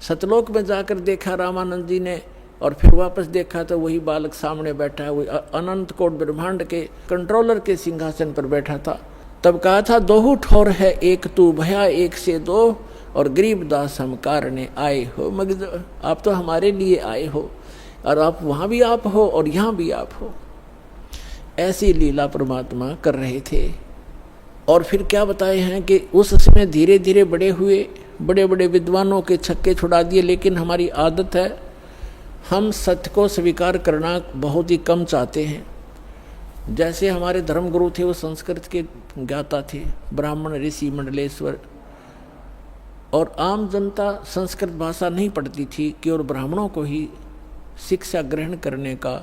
सतलोक में जाकर देखा रामानंद जी ने और फिर वापस देखा तो वही बालक सामने बैठा है, वही अनंत कोट ब्रह्मांड के कंट्रोलर के सिंहासन पर बैठा था। तब कहा था दोहू ठोर है एक तू भया एक से दो और गरीब दास हम कारणे आए हो। मगर आप तो हमारे लिए आए हो और आप वहाँ भी आप हो और यहाँ भी आप हो। ऐसी लीला परमात्मा कर रहे थे। और फिर क्या बताए हैं कि उस समय धीरे धीरे बड़े हुए, बड़े बड़े विद्वानों के छक्के छुड़ा दिए। लेकिन हमारी आदत है, हम सत्य को स्वीकार करना बहुत ही कम चाहते हैं। जैसे हमारे धर्मगुरु थे, वो संस्कृत के ज्ञाता थे, ब्राह्मण ऋषि मंडलेश्वर, और आम जनता संस्कृत भाषा नहीं पढ़ती थी, केवल ब्राह्मणों को ही शिक्षा ग्रहण करने का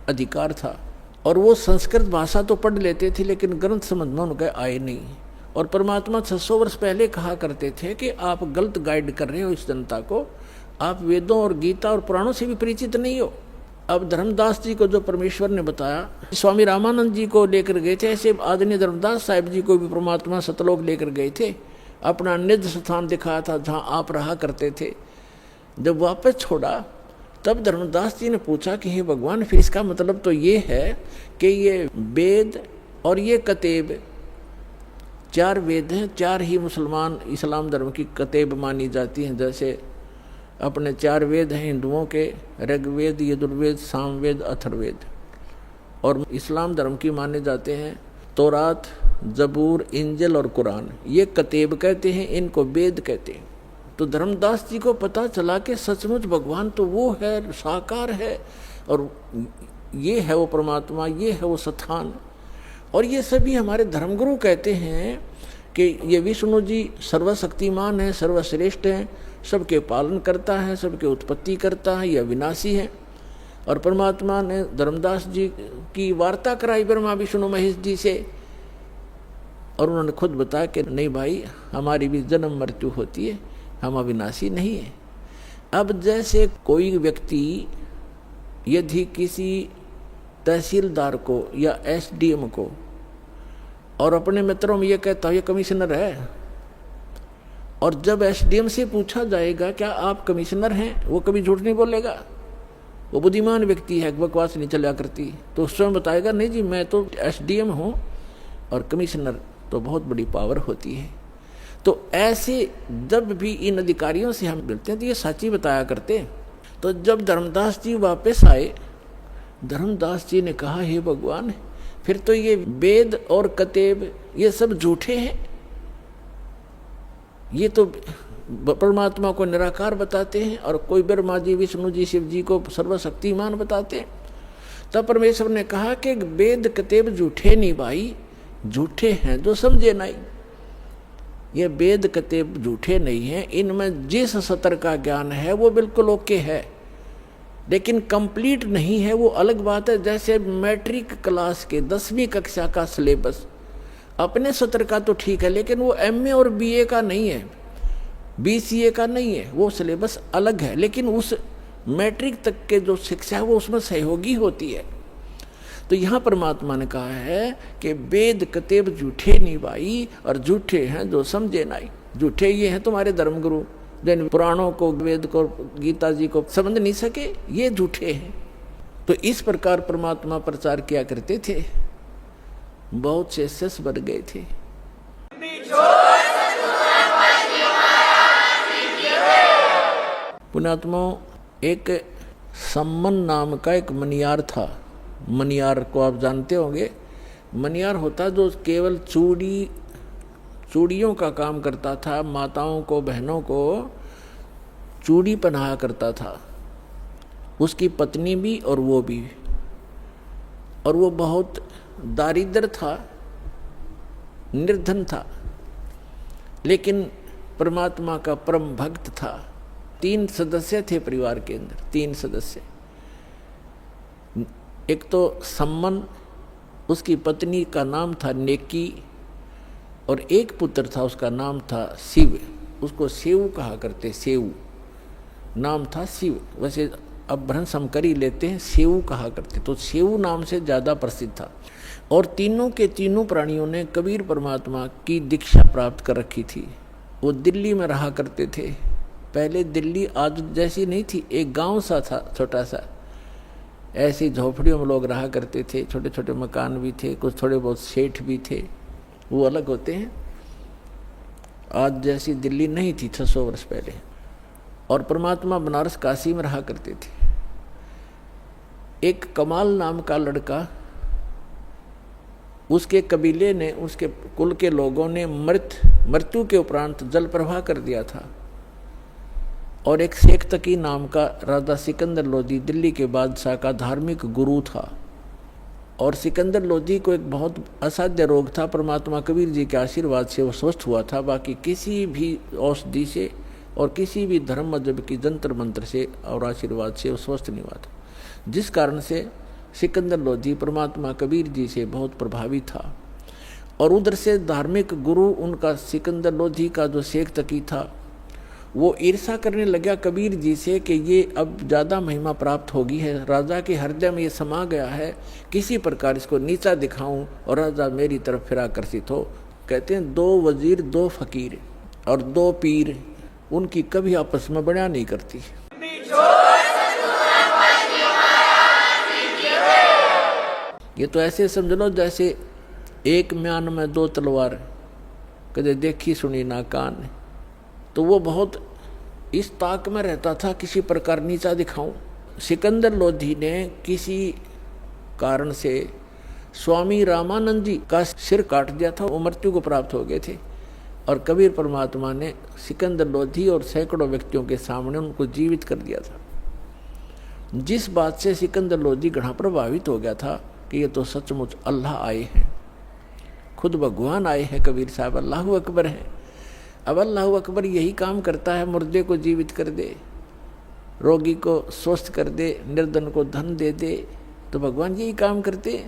अधिकार था। और वो संस्कृत भाषा तो पढ़ लेते थे लेकिन ग्रंथ समझ में उनके आए नहीं। और परमात्मा 600 वर्ष पहले कहा करते थे कि आप गलत गाइड कर रहे हो इस जनता को, आप वेदों और गीता और पुराणों से भी परिचित नहीं हो। अब धर्मदास जी को जो परमेश्वर ने बताया, स्वामी रामानंद जी को लेकर गए थे, ऐसे आदरणीय धर्मदास साहिब जी को भी परमात्मा सतलोक लेकर गए थे, अपना निज स्थान दिखाया था जहाँ आप रहा करते थे। जब वापस छोड़ा तब धर्मदास जी ने पूछा कि हे भगवान, फिर इसका मतलब तो ये है कि ये वेद और ये कतेब, 4 वेद हैं, 4 ही मुसलमान इस्लाम धर्म की कतेब मानी जाती हैं। जैसे अपने 4 वेद हैं हिंदुओं के, ऋग्वेद, यजुर्वेद, सामवेद, अथर्ववेद, और इस्लाम धर्म की माने जाते हैं तौरात, जबूर, इंजिल और कुरान। ये कतेब कहते हैं, इनको वेद कहते हैं। तो धर्मदास जी को पता चला कि सचमुच भगवान तो वो है, साकार है, और ये है वो परमात्मा, ये है वो स्थान। और ये सभी हमारे धर्मगुरु कहते हैं कि ये विष्णु जी सर्वशक्तिमान है, सर्वश्रेष्ठ हैं, सबके पालन करता है, सबके उत्पत्ति करता है, यह विनाशी है। और परमात्मा ने धर्मदास जी की वार्ता कराई ब्रह्मा विष्णु महेश जी से, और उन्होंने खुद बताया कि नहीं भाई, हमारी भी जन्म मृत्यु होती है, हम अविनाशी नहीं है। अब जैसे कोई व्यक्ति यदि किसी तहसीलदार को या एसडीएम को और अपने मित्रों में ये कहता है ये कमिश्नर है, और जब एसडीएम से पूछा जाएगा क्या आप कमिश्नर हैं, वो कभी झूठ नहीं बोलेगा, वो बुद्धिमान व्यक्ति है, बकवास नहीं चला करती, तो स्वयं बताएगा नहीं जी मैं तो एसडीएम हूँ, और कमिश्नर तो बहुत बड़ी पावर होती है। तो ऐसे जब भी इन अधिकारियों से हम मिलते हैं तो ये सच्ची बताया करते। तो जब धर्मदास जी वापस आए, धर्मदास जी ने कहा हे भगवान, फिर तो ये वेद और कतेब ये सब झूठे हैं, ये तो परमात्मा को निराकार बताते हैं और कोई ब्रह्मा जी, विष्णु जी, शिव जी को सर्वशक्तिमान बताते हैं। तब परमेश्वर ने कहा कि वेद कतेब झूठे नहीं भाई, झूठे हैं जो समझे नहीं। ये वेद कतेब झूठे नहीं हैं, इनमें जिस सतर का ज्ञान है वो बिल्कुल ओके है, लेकिन कंप्लीट नहीं है, वो अलग बात है। जैसे मैट्रिक क्लास के 10वीं कक्षा का सिलेबस अपने सत्र का तो ठीक है, लेकिन वो एमए और बीए का नहीं है, बीसीए का नहीं है, वो सिलेबस अलग है। लेकिन उस मैट्रिक तक के जो शिक्षा है वो उसमें सहयोगी होती है। तो यहाँ परमात्मा ने कहा है कि वेद कतेब झूठे नहीं भाई, और झूठे हैं जो समझे नहीं। झूठे ये हैं तुम्हारे धर्मगुरु, जिन पुराणों को, वेद को, गीता जी को समझ नहीं सके, ये झूठे हैं। तो इस प्रकार परमात्मा प्रचार किया करते थे, बहुत से शिष्य बन गए थे। पुण्यात्मा, एक सम्मन नाम का एक मनियार था। मनियार को आप जानते होंगे। मनियार होता जो केवल चूड़ियों का काम करता था, माताओं को, बहनों को चूड़ी पहनाया करता था, उसकी पत्नी भी और वो भी। और वो बहुत दारिद्र था, निर्धन था, लेकिन परमात्मा का परम भक्त था। 3 सदस्य थे परिवार के अंदर, 3 सदस्य। एक तो सम्मन, उसकी पत्नी का नाम था नेकी, और एक पुत्र था, उसका नाम था शिव। उसको सेव कहा करते, सेव नाम था शिव। वैसे अब भ्रंश हम कर ही लेते हैं, सेव कहा करते, तो सेव नाम से ज़्यादा प्रसिद्ध था। और तीनों के तीनों प्राणियों ने कबीर परमात्मा की दीक्षा प्राप्त कर रखी थी। वो दिल्ली में रहा करते थे। पहले दिल्ली आज जैसी नहीं थी, एक गांव सा था छोटा सा, ऐसी झोपड़ियों में लोग रहा करते थे। छोटे छोटे मकान भी थे, कुछ थोड़े बहुत सेठ भी थे, वो अलग होते हैं। आज जैसी दिल्ली नहीं थी 600 वर्ष पहले। और परमात्मा बनारस काशी में रहा करते थे। एक कमाल नाम का लड़का, उसके कबीले ने, उसके कुल के लोगों ने मृत्यु के उपरांत जल प्रवाह कर दिया था। और एक शेख तकी नाम का राजा सिकंदर लोधी दिल्ली के बादशाह का धार्मिक गुरु था। और सिकंदर लोधी को एक बहुत असाध्य रोग था, परमात्मा कबीर जी के आशीर्वाद से वो स्वस्थ हुआ था। बाकी किसी भी औषधि से और किसी भी धर्म मजहब की जंतर मंत्र से और आशीर्वाद से वो स्वस्थ नहीं हुआ था, जिस कारण से सिकंदर लोधी परमात्मा कबीर जी से बहुत प्रभावित था। और उधर से धार्मिक गुरु उनका सिकंदर लोधी का जो शेख तकी था, वो ईर्षा करने लगा कबीर जी से कि ये अब ज़्यादा महिमा प्राप्त होगी है, राजा के हृदय में ये समा गया है, किसी प्रकार इसको नीचा दिखाऊं और राजा मेरी तरफ फिर आकर्षित हो। कहते हैं 2 वजीर 2 फकीर और 2 पीर, उनकी कभी आपस में बड़ा नहीं करती। ये तो ऐसे समझ लो जैसे एक म्यान में 2 तलवार, कदे देखी सुनी ना कान। तो वो बहुत इस ताक में रहता था, किसी प्रकार नीचा दिखाऊं। सिकंदर लोधी ने किसी कारण से स्वामी रामानंद जी का सिर काट दिया था, वो मृत्यु को प्राप्त हो गए थे। और कबीर परमात्मा ने सिकंदर लोधी और सैकड़ों व्यक्तियों के सामने उनको जीवित कर दिया था। जिस बात से सिकंदर लोधी घना प्रभावित हो गया था कि ये तो सचमुच अल्लाह आए हैं, खुद भगवान आए हैं, कबीर साहब अल्लाह अकबर हैं। अब अल्लाह अकबर यही काम करता है, मुर्दे को जीवित कर दे, रोगी को स्वस्थ कर दे, निर्धन को धन दे दे, तो भगवान यही काम करते।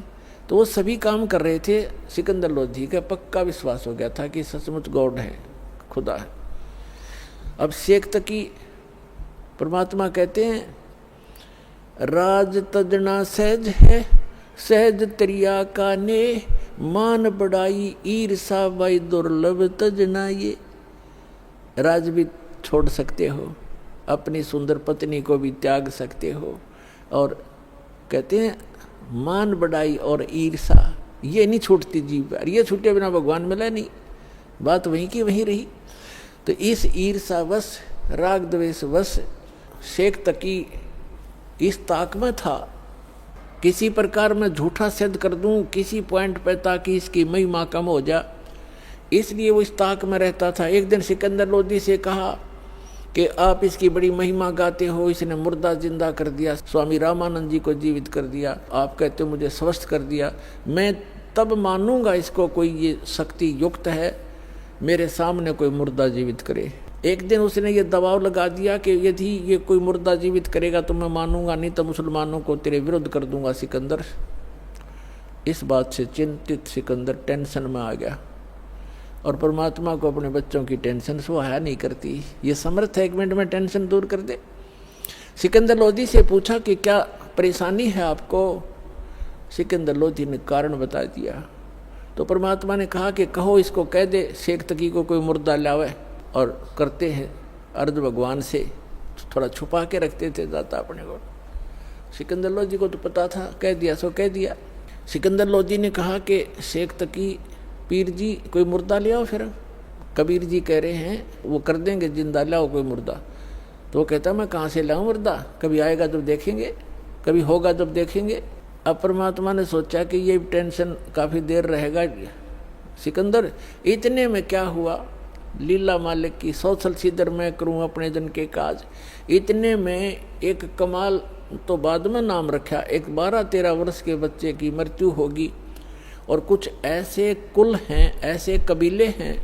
तो वो सभी काम कर रहे थे। सिकंदर लोधी का पक्का विश्वास हो गया था कि सचमुच गॉड है, खुदा है। अब शेख तकी परमात्मा कहते हैं, राज तजना सहज है, सहज त्रिया का ने, मान बढ़ाई ईर्षा बाई दुर्लभ तजना। ये राज भी छोड़ सकते हो, अपनी सुंदर पत्नी को भी त्याग सकते हो, और कहते हैं मान बढ़ाई और ईर्षा ये नहीं छूटती जीव पर। ये छूटे बिना भगवान मिला नहीं, बात वहीं की वहीं रही। तो इस ईर्षावश राग द्वेषवश शेख तकी इस ताक में था, किसी प्रकार मैं झूठा सिद्ध कर दूं किसी पॉइंट पे ताकि इसकी महिमा कम हो जा, इसलिए वो इस ताक में रहता था। एक दिन सिकंदर लोधी से कहा कि आप इसकी बड़ी महिमा गाते हो, इसने मुर्दा जिंदा कर दिया, स्वामी रामानंद जी को जीवित कर दिया, आप कहते हो मुझे स्वस्थ कर दिया, मैं तब मानूंगा इसको कोई ये शक्ति युक्त है, मेरे सामने कोई मुर्दा जीवित करे। एक दिन उसने ये दबाव लगा दिया कि यदि ये कोई मुर्दा जीवित करेगा तो मैं मानूंगा, नहीं तो मुसलमानों को तेरे विरुद्ध कर दूंगा सिकंदर। इस बात से चिंतित सिकंदर टेंशन में आ गया, और परमात्मा को अपने बच्चों की टेंशन सुहाया नहीं करती, ये समर्थ है 1 मिनट में टेंशन दूर कर दे। सिकंदर लोधी से पूछा कि क्या परेशानी है आपको? सिकंदर लोधी ने कारण बता दिया। तो परमात्मा ने कहा कि कहो इसको कह दे शेख तकी को कोई मुर्दा लावे, और करते हैं अर्ज भगवान से, थोड़ा छुपा के रखते थे जाता अपने को। सिकंदर लोधी को तो पता था, कह दिया सो कह दिया। सिकंदर लोधी ने कहा कि शेख तकी पीर जी कोई मुर्दा ले आओ। फिर कबीर जी कह रहे हैं वो कर देंगे, जिंदा लाओ कोई मुर्दा। तो वो कहता मैं कहाँ से लाऊं मुर्दा, कभी आएगा जब देखेंगे, कभी होगा जब देखेंगे। अब परमात्मा ने सोचा कि ये टेंशन काफ़ी देर रहेगा सिकंदर, इतने में क्या हुआ, लीला मालिक की 100 साल सीधर मैं करूँ अपने जन के काज। इतने में एक कमाल तो बाद में नाम रखा। एक 12-13 वर्ष के बच्चे की मृत्यु होगी। और कुछ ऐसे कुल हैं, ऐसे कबीले हैं,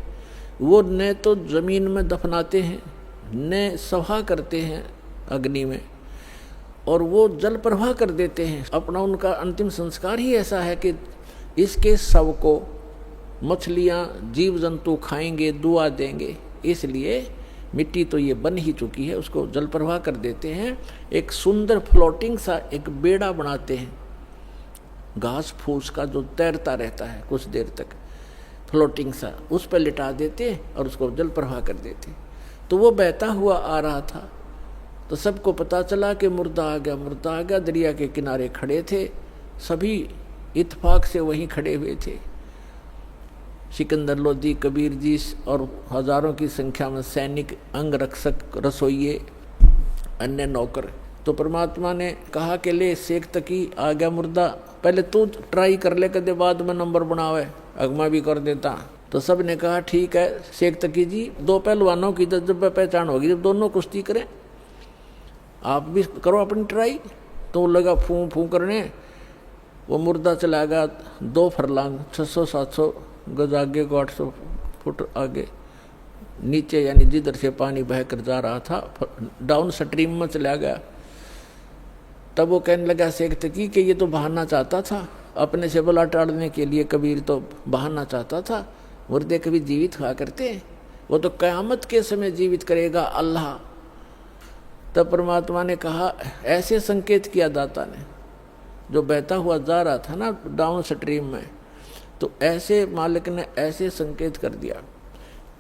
वो न तो ज़मीन में दफनाते हैं न सभा करते हैं अग्नि में, और वो जल प्रवाह कर देते हैं अपना। उनका अंतिम संस्कार ही ऐसा है कि इसके शव को मछलियाँ जीव जंतु खाएंगे, दुआ देंगे, इसलिए मिट्टी तो ये बन ही चुकी है, उसको जल प्रवाह कर देते हैं। एक सुंदर फ्लोटिंग सा एक बेड़ा बनाते हैं, घास फूस का जो तैरता रहता है कुछ देर तक, फ्लोटिंग सा, उस पर लिटा देते और उसको जल प्रवाह कर देते। तो वो बहता हुआ आ रहा था, तो सबको पता चला कि मुर्दा आ गया, मुर्दा आ गया। दरिया के किनारे खड़े थे, सभी इत्तेफाक से वहीं खड़े हुए थे, सिकंदर लोधी, कबीर जी और हजारों की संख्या में सैनिक, अंगरक्षक, रसोइये, अन्य नौकर। तो परमात्मा ने कहा कि ले शेख तकी आ गया मुर्दा, पहले तू ट्राई कर ले, कदे बाद में नंबर बनावे, अगमा भी कर देता। तो सब ने कहा ठीक है शेख तकी जी, दो पहलवानों की जब पहचान होगी, जब दोनों कुश्ती करें, आप भी करो अपनी ट्राई। तो लगा फूं फूं करने, वो मुर्दा चला गया 2 फरलांग 600-700 गज आगे को 800 फुट आगे नीचे, यानी जिधर से पानी बह कर जा रहा था डाउन स्ट्रीम में चला गया। तब वो कहने लगा शेख तकी कि ये तो बहाना चाहता था, अपने से बला टाड़ने के लिए कबीर तो बहाना चाहता था, मुर्दे कभी जीवित हुआ करते हैं, वो तो क़यामत के समय जीवित करेगा अल्लाह। तब परमात्मा ने कहा, ऐसे संकेत किया दाता ने, जो बहता हुआ जा रहा था ना डाउन स्ट्रीम में, तो ऐसे मालिक ने ऐसे संकेत कर दिया,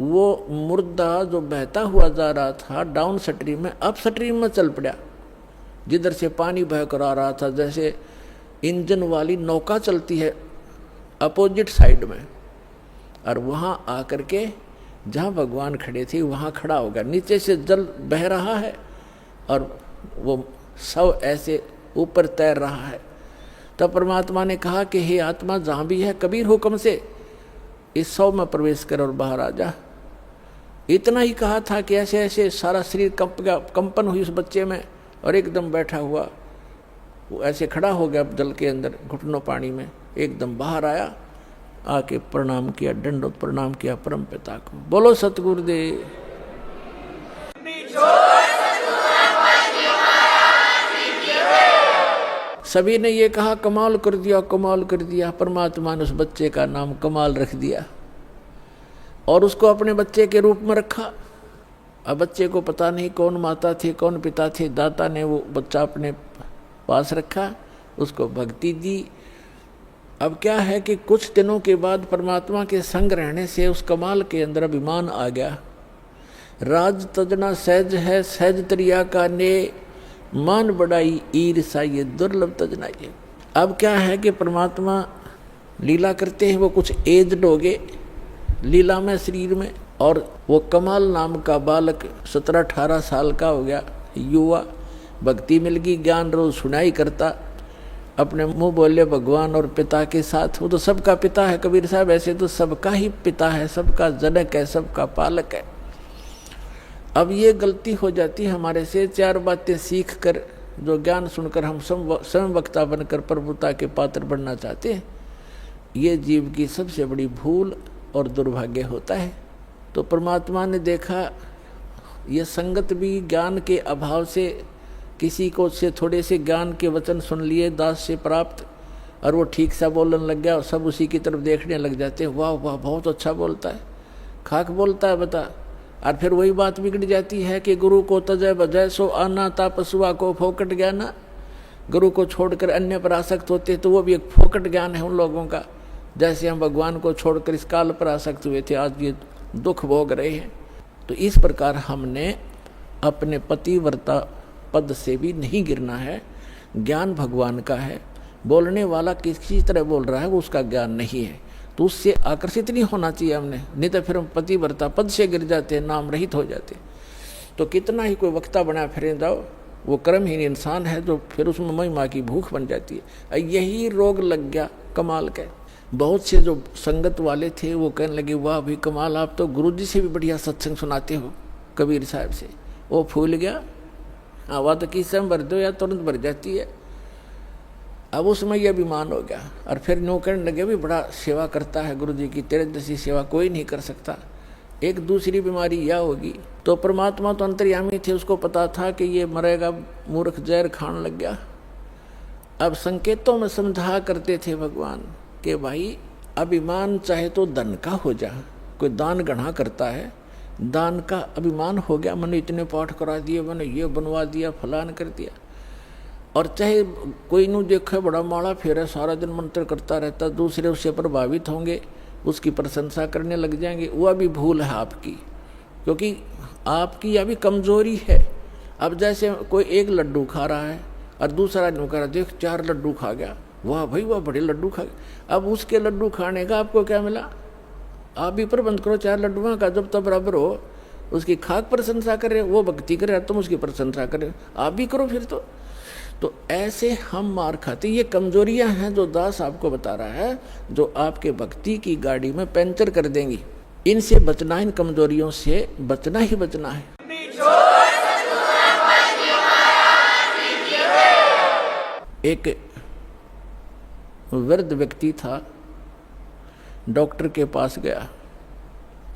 वो मुर्दा जो बहता हुआ जा रहा था डाउन स्ट्रीम में, अप स्ट्रीम में चल पड़ा, जिधर से पानी बह कर आ रहा था, जैसे इंजन वाली नौका चलती है अपोजिट साइड में, और वहाँ आकर के जहाँ भगवान खड़े थे वहाँ खड़ा हो गया। नीचे से जल बह रहा है और वो सब ऐसे ऊपर तैर रहा है। तब परमात्मा ने कहा कि हे आत्मा, जहाँ भी है कबीर हुक्म से इस शव में प्रवेश कर और बाहर आ जा। इतना ही कहा था कि ऐसे ऐसे सारा शरीर कंपन हुई उस बच्चे में, और एकदम बैठा हुआ वो ऐसे खड़ा हो गया जल के अंदर, घुटनों पानी में, एकदम बाहर आया, आके प्रणाम किया, दंडोत प्रणाम किया परम पिता को। बोलो सतगुरुदेव। सभी ने ये कहा कमाल कर दिया, कमाल कर दिया। परमात्मा ने उस बच्चे का नाम कमाल रख दिया और उसको अपने बच्चे के रूप में रखा। अब बच्चे को पता नहीं कौन माता थे कौन पिता थे, दाता ने वो बच्चा अपने पास रखा, उसको भक्ति दी। अब क्या है कि कुछ दिनों के बाद परमात्मा के संग रहने से उस कमाल के अंदर अभिमान आ गया। राज तजना सहज है, सहज तरिया का ने, मान बढ़ाई ईर्षा ये दुर्लभ तजना ये। अब क्या है कि परमात्मा लीला करते हैं, वो कुछ एज्ड हो गए लीला में शरीर में, और वो कमाल नाम का बालक 17-18 साल का हो गया, युवा, भक्ति मिल गई, ज्ञान रोज सुनाई करता, अपने मुंह बोले भगवान और पिता के साथ। वो तो सबका पिता है कबीर साहब, ऐसे तो सबका ही पिता है, सबका जनक है, सबका पालक है। अब ये गलती हो जाती है हमारे से, 4 बातें सीख कर, जो ज्ञान सुनकर हम स्वयं वक्ता बनकर प्रभुता के पात्र बनना चाहते हैं, ये जीव की सबसे बड़ी भूल और दुर्भाग्य होता है। तो परमात्मा ने देखा ये संगत भी ज्ञान के अभाव से, किसी को से थोड़े से ज्ञान के वचन सुन लिए दास से प्राप्त, और वो ठीक सा बोलने लग गया, और सब उसी की तरफ देखने लग जाते हैं, वाह वाह बहुत अच्छा बोलता है, खाक बोलता है बता। और फिर वही बात बिगड़ जाती है कि गुरु को तजय बजय सो आना ता पशुआ को फोकट ज्ञान। गुरु को छोड़कर अन्य पर आसक्त होते तो वो भी एक फोकट ज्ञान है उन लोगों का, जैसे हम भगवान को छोड़कर इस काल पर आसक्त हुए थे, आज ये दुख भोग रहे हैं। तो इस प्रकार हमने अपने पतिव्रता पद से भी नहीं गिरना है। ज्ञान भगवान का है, बोलने वाला किसी तरह बोल रहा है वो उसका ज्ञान नहीं है, तो उससे आकर्षित नहीं होना चाहिए हमने, नहीं तो फिर हम पतिव्रता पद से गिर जाते हैं, नाम रहित हो जाते। तो कितना ही कोई वक्ता बना फिर जाओ, वो कर्महीन इंसान है, जो फिर उसमें महिमा की भूख बन जाती है। यही रोग लग गया कमाल का। बहुत से जो संगत वाले थे वो कहने लगे, वाह भाई कमाल, आप तो गुरु जी से भी बढ़िया सत्संग सुनाते हो कबीर साहब से। वो फूल गया, हाँ, वह तो किस्से में भर दो या तुरंत भर जाती है। अब उसमें यह अभिमान हो गया और फिर नो कहने लगे भी बड़ा सेवा करता है गुरु जी की, तेरे जैसी सेवा कोई नहीं कर सकता। एक दूसरी बीमारी यह होगी। तो परमात्मा तो अंतर्यामी थे, उसको पता था कि ये मरेगा, मूर्ख जहर खाने लग गया। अब संकेतों में समझा करते थे भगवान कि भाई अभिमान चाहे तो धन का हो जा, कोई दान गढ़ा करता है, दान का अभिमान हो गया, मैंने इतने पाठ करा दिए, मैंने ये बनवा दिया, फलान कर दिया। और चाहे कोई नू देखे बड़ा माला फेरे, सारा दिन मंत्र करता रहता, दूसरे उससे प्रभावित होंगे, उसकी प्रशंसा करने लग जाएंगे, वह भी भूल है आपकी, क्योंकि आपकी यह भी कमजोरी है। अब जैसे कोई एक लड्डू खा रहा है और दूसरा नु कह रहा, देख 4 लड्डू खा गया, वाह भाई वाह बड़े लड्डू खा गया। अब उसके लड्डू खाने का आपको क्या मिला? आप भी प्रबंध करो 4 लड्डुओं का, जब तक बराबर हो, उसकी खाक प्रशंसा करे, वो भक्ति करे, तुम उसकी प्रशंसा करे, आप भी करो फिर। तो ऐसे हम मार खाते। ये कमजोरियां हैं जो दास आपको बता रहा है, जो आपके भक्ति की गाड़ी में पंचर कर देंगी। इनसे बचना, इन कमजोरियों से बचना ही बचना है। एक वृद्ध व्यक्ति था, डॉक्टर के पास गया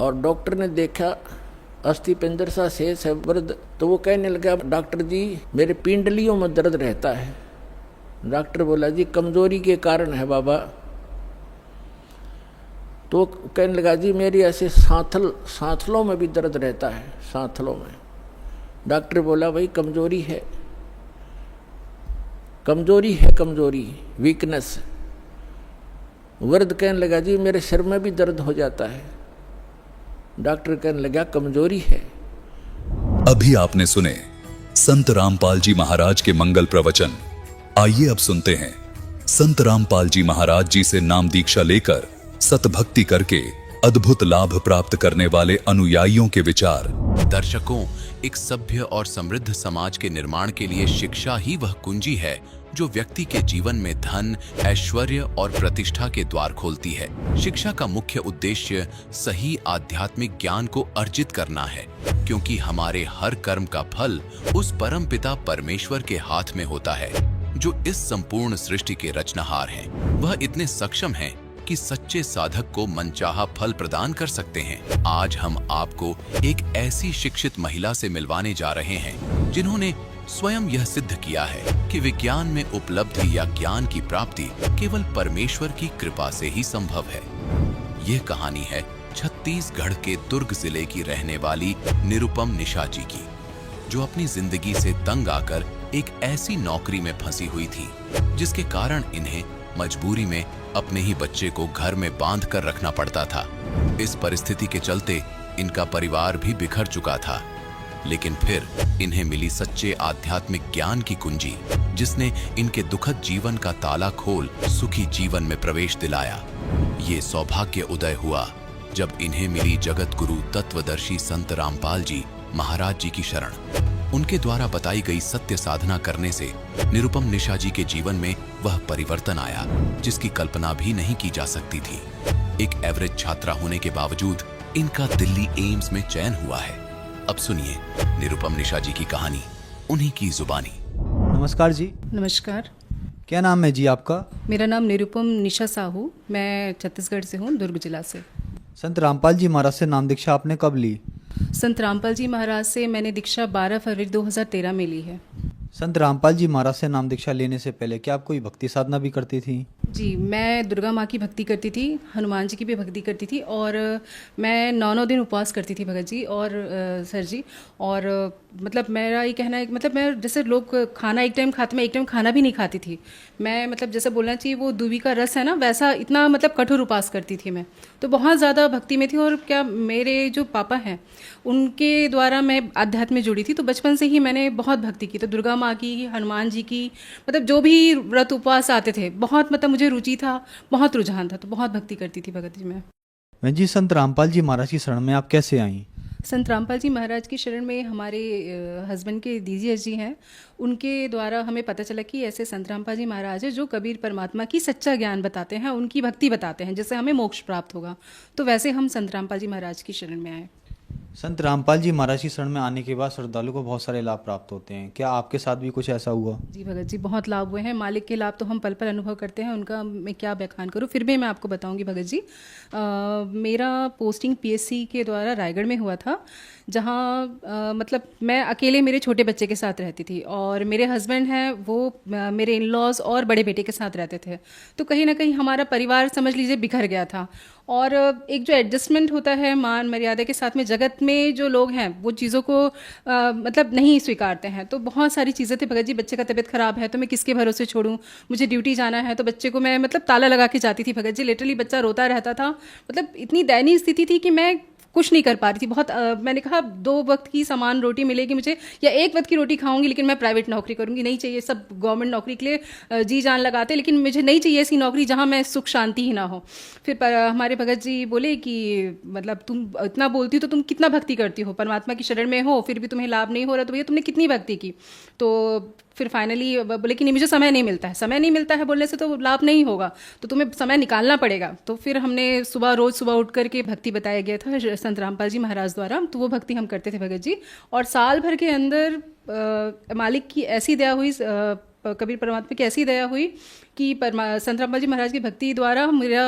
और डॉक्टर ने देखा अस्थि पिंजर सा शेष है वृद्ध, तो वो कहने लगा, डॉक्टर जी मेरे पिंडलियों में दर्द रहता है। डॉक्टर बोला, जी कमजोरी के कारण है बाबा। तो कहने लगा, जी मेरी ऐसे सांथलों में भी दर्द रहता है, सांथलों में। डॉक्टर बोला, भाई कमजोरी है, कमजोरी है, कमजोरी, वीकनेस। वृद्ध कहने लगा, जी मेरे सिर में भी दर्द हो जाता है। डॉक्टर कहने लगा, कमजोरी है। अभी आपने सुने संत रामपाल जी महाराज के मंगल प्रवचन। आइए अब सुनते हैं संत रामपाल जी महाराज जी से नाम दीक्षा लेकर सतभक्ति करके अद्भुत लाभ प्राप्त करने वाले अनुयायियों के विचार। दर्शकों, एक सभ्य और समृद्ध समाज के निर्माण के लिए शिक्षा ही वह कुंजी है जो व्यक्ति के जीवन में धन, ऐश्वर्य और प्रतिष्ठा के द्वार खोलती है। शिक्षा का मुख्य उद्देश्य सही आध्यात्मिक ज्ञान को अर्जित करना है, क्योंकि हमारे हर कर्म का फल उस परमपिता परमेश्वर के हाथ में होता है, जो इस संपूर्ण सृष्टि के रचनहार हैं। वह इतने सक्षम हैं कि सच्चे साधक को मनचाहा फल प्रदान कर सकते हैं। आज हम आपको एक ऐसी शिक्षित महिला से मिलवाने जा रहे हैं जिन्होंने स्वयं यह सिद्ध किया है कि विज्ञान में उपलब्धि या ज्ञान की प्राप्ति केवल परमेश्वर की कृपा से ही संभव है। यह कहानी है छत्तीसगढ़ के दुर्ग जिले की रहने वाली निरुपम निशा जी की, जो अपनी जिंदगी से तंग आकर एक ऐसी नौकरी में फंसी हुई थी जिसके कारण इन्हें मजबूरी में अपने ही बच्चे को घर में बांध कर रखना पड़ता था। इस परिस्थिति के चलते इनका परिवार भी बिखर चुका था, लेकिन फिर इन्हें मिली सच्चे आध्यात्मिक ज्ञान की कुंजी, जिसने इनके दुखद जीवन का ताला खोल सुखी जीवन में प्रवेश दिलाया। ये सौभाग्य उदय हुआ जब इन्हें मिली जगत गुरु तत्वदर्शी संत रामपाल जी महाराज जी की शरण। उनके द्वारा बताई गई सत्य साधना करने से निरुपम निशा जी के जीवन में वह परिवर्तन आया जिसकी कल्पना भी नहीं की जा सकती थी। एक एवरेज छात्रा होने के बावजूद इनका दिल्ली एम्स में चयन हुआ है। अब सुनिए निरुपम निशा जी की कहानी उन्हीं की जुबानी। नमस्कार जी। नमस्कार। क्या नाम है जी आपका? मेरा नाम निरुपम निशा साहू, मैं छत्तीसगढ़ से हूँ, दुर्ग जिला से। संत रामपाल जी महाराज से नाम दीक्षा आपने कब ली? संत रामपाल जी महाराज से मैंने दीक्षा 12 फरवरी 2013 में ली है। संत रामपाल जी महाराज से नाम दीक्षा लेने से पहले क्या आप कोई भक्ति साधना भी करती थी? जी, मैं दुर्गा माँ की भक्ति करती थी, हनुमान जी की भी भक्ति करती थी, और मैं 9 दिन उपवास करती थी भगत जी और सर जी। और मतलब मेरा ये कहना है, मतलब मैं जैसे लोग खाना एक टाइम खाते, मैं एक टाइम खाना भी नहीं खाती थी। मैं मतलब जैसे बोलना चाहिए वो दूबी का रस है ना, वैसा इतना मतलब कठोर उपवास करती थी मैं, तो बहुत ज़्यादा भक्ति में थी। और क्या मेरे जो पापा हैं उनके द्वारा मैं आध्यात्म में जुड़ी थी, तो बचपन से ही मैंने बहुत भक्ति की। तो दुर्गा माँ की, हनुमान जी की, मतलब जो भी व्रत उपवास आते थे, बहुत मतलब मुझे रुचि था, बहुत रुझान था, तो बहुत भक्ति करती थी भगत जी में। जी, संत रामपाल जी महाराज की शरण में आप कैसे आई? संत रामपाल जी महाराज की शरण में हमारे हस्बैंड के दीजिए जी हैं, उनके द्वारा हमें पता चला कि ऐसे संत रामपाल जी महाराज है जो कबीर परमात्मा की सच्चा ज्ञान बताते हैं, उनकी भक्ति बताते हैं, जिससे हमें मोक्ष प्राप्त होगा। तो वैसे हम संत रामपाल जी महाराज की शरण में आए। संत रामपाल जी महाराज की शरण में आने के बाद श्रद्धालु को बहुत सारे लाभ प्राप्त होते हैं, क्या आपके साथ भी कुछ ऐसा हुआ? जी भगत जी, बहुत लाभ हुए हैं। मालिक के लाभ तो हम पल पल अनुभव करते हैं, उनका मैं क्या बयान करूं, फिर भी मैं आपको बताऊंगी भगत जी। मेरा पोस्टिंग पीएससी के द्वारा रायगढ़ में हुआ था, जहां मतलब मैं अकेले मेरे छोटे बच्चे के साथ रहती थी और मेरे हस्बैंड हैं वो मेरे इन लॉज और बड़े बेटे के साथ रहते थे। तो कहीं ना कहीं हमारा परिवार समझ लीजिए बिखर गया था। और एक जो एडजस्टमेंट होता है मान मर्यादा के साथ में, जगत में जो लोग हैं वो चीज़ों को मतलब नहीं स्वीकारते हैं। तो बहुत सारी चीज़ें थी भगत जी, बच्चे का तबीयत खराब है तो मैं किसके भरोसे छोड़ूं, मुझे ड्यूटी जाना है तो बच्चे को मैं मतलब ताला लगा के जाती थी भगत जी। लिटरली बच्चा रोता रहता था, मतलब इतनी दयनीय स्थिति थी कि मैं कुछ नहीं कर पा रही थी। बहुत मैंने कहा 2 वक्त की समान रोटी मिलेगी मुझे या 1 वक्त की रोटी खाऊंगी, लेकिन मैं प्राइवेट नौकरी करूंगी नहीं चाहिए। सब गवर्नमेंट नौकरी के लिए जी जान लगाते, लेकिन मुझे नहीं चाहिए ऐसी नौकरी जहां मैं सुख शांति ही ना हो। फिर हमारे भगत जी बोले कि मतलब तुम इतना बोलती हो तो तुम कितना भक्ति करती हो, परमात्मा की शरण में हो फिर भी तुम्हें लाभ नहीं हो रहा, तो भैया तुमने कितनी भक्ति की। तो फिर फाइनली बोले कि नहीं मुझे समय नहीं मिलता है। समय नहीं मिलता है बोलने से तो लाभ नहीं होगा, तो तुम्हें समय निकालना पड़ेगा। तो फिर हमने रोज सुबह उठ करके भक्ति बताया गया था संत रामपाल जी महाराज द्वारा, तो वो भक्ति हम करते थे भगत जी। और साल भर के अंदर मालिक की ऐसी दया हुई, कबीर परमात्मा की ऐसी दया हुई कि संत रामपाल जी महाराज की भक्ति द्वारा मेरा